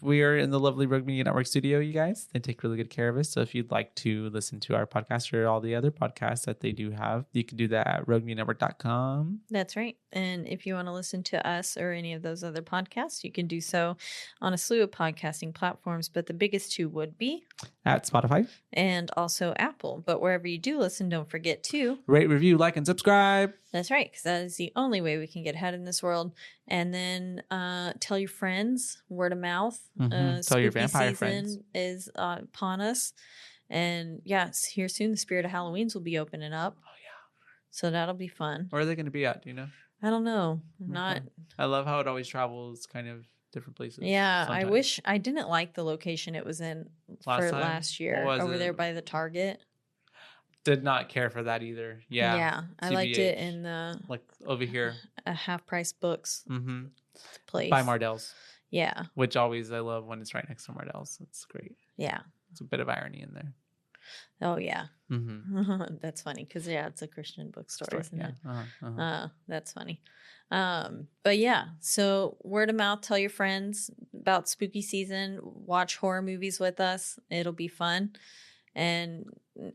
we are in the lovely Rogue Media Network studio, you guys. They take really good care of us. So if you'd like to listen to our podcast or all the other podcasts that they do have, you can do that at roguemedianetwork.com. That's right. And if you want to listen to us or any of those other podcasts, you can do so on a slew of podcasting platforms. But the biggest two would be at Spotify and also Apple. But wherever you do listen, don't forget to rate, review, like, and subscribe. That's right, because that is the only way we can get ahead in this world. And then tell your friends, word of mouth. Tell your vampire friends. Is upon us. And yes, here soon, the Spirit of Halloween's will be opening up. Oh, yeah. So that'll be fun. Where are they going to be at? Do you know? I don't know. Not. I love how it always travels kind of different places. Yeah, sometimes. I wish I didn't like the location it was in last year over there by the Target. Did not care for that either. Yeah. Yeah. I liked it in the like over here. A half price books place. By Mardell's. Yeah. Which always I love when it's right next to Mardell's. It's great. Yeah. It's a bit of irony in there. Oh yeah. That's funny because it's a Christian bookstore, isn't it? That's funny. But yeah, so word of mouth, tell your friends about spooky season, watch horror movies with us. It'll be fun. And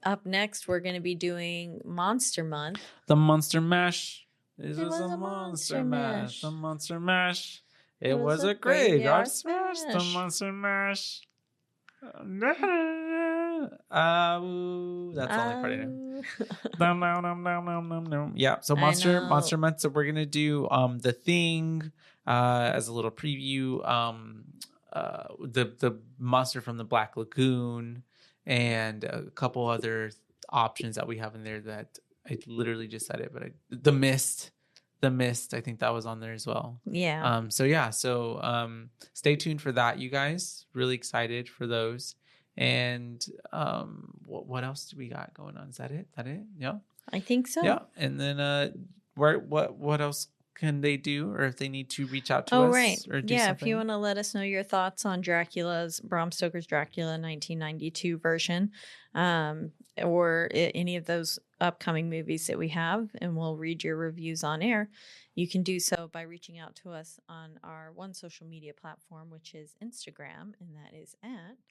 up next, we're going to be doing Monster Month. The Monster Mash. This was a Monster Mash. The Monster Mash. It was a graveyard smash. The Monster Mash. That's the only part I know. Yeah, so Monster Month. So we're gonna do The Thing as a little preview. The monster from the Black Lagoon, and a couple other options that we have in there that I literally just said it, but The Mist. I think that was on there as well. Yeah. So stay tuned for that, you guys. Really excited for those. And what else do we got going on? Is that it? Yeah. I think so. Yeah. And then what else can they do, or if they need to reach out to us? Right. Or do something? If you want to let us know your thoughts on Bram Stoker's Dracula 1992 version, or any of those upcoming movies that we have, and we'll read your reviews on air. You can do so by reaching out to us on our one social media platform, which is Instagram, and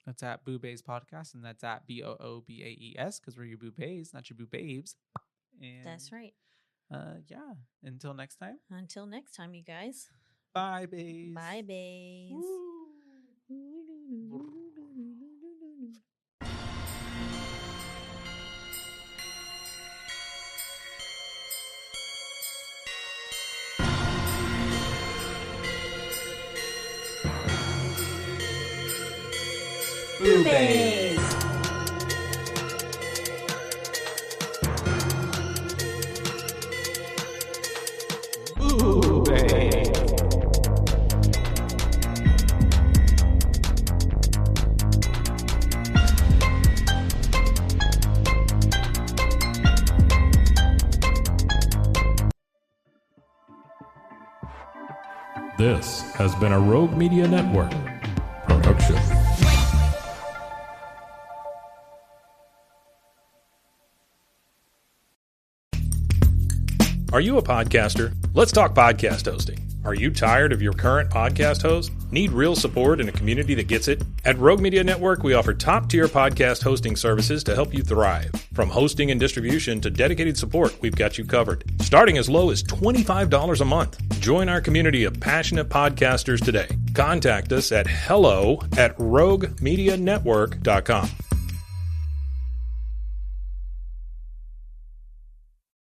that's at BooBaes Podcast, and that's at BOOBAES, because we're your BooBaes, not your BooBabes. And that's right. Until next time. Until next time, you guys. Bye, Baes. Bye, Baes. BooBaes. This has been a Rogue Media Network production. Are you a podcaster? Let's talk podcast hosting. Are you tired of your current podcast host? Need real support in a community that gets it? At Rogue Media Network, we offer top-tier podcast hosting services to help you thrive. From hosting and distribution to dedicated support, we've got you covered. Starting as low as $25 a month. Join our community of passionate podcasters today. Contact us at hello@roguemedianetwork.com.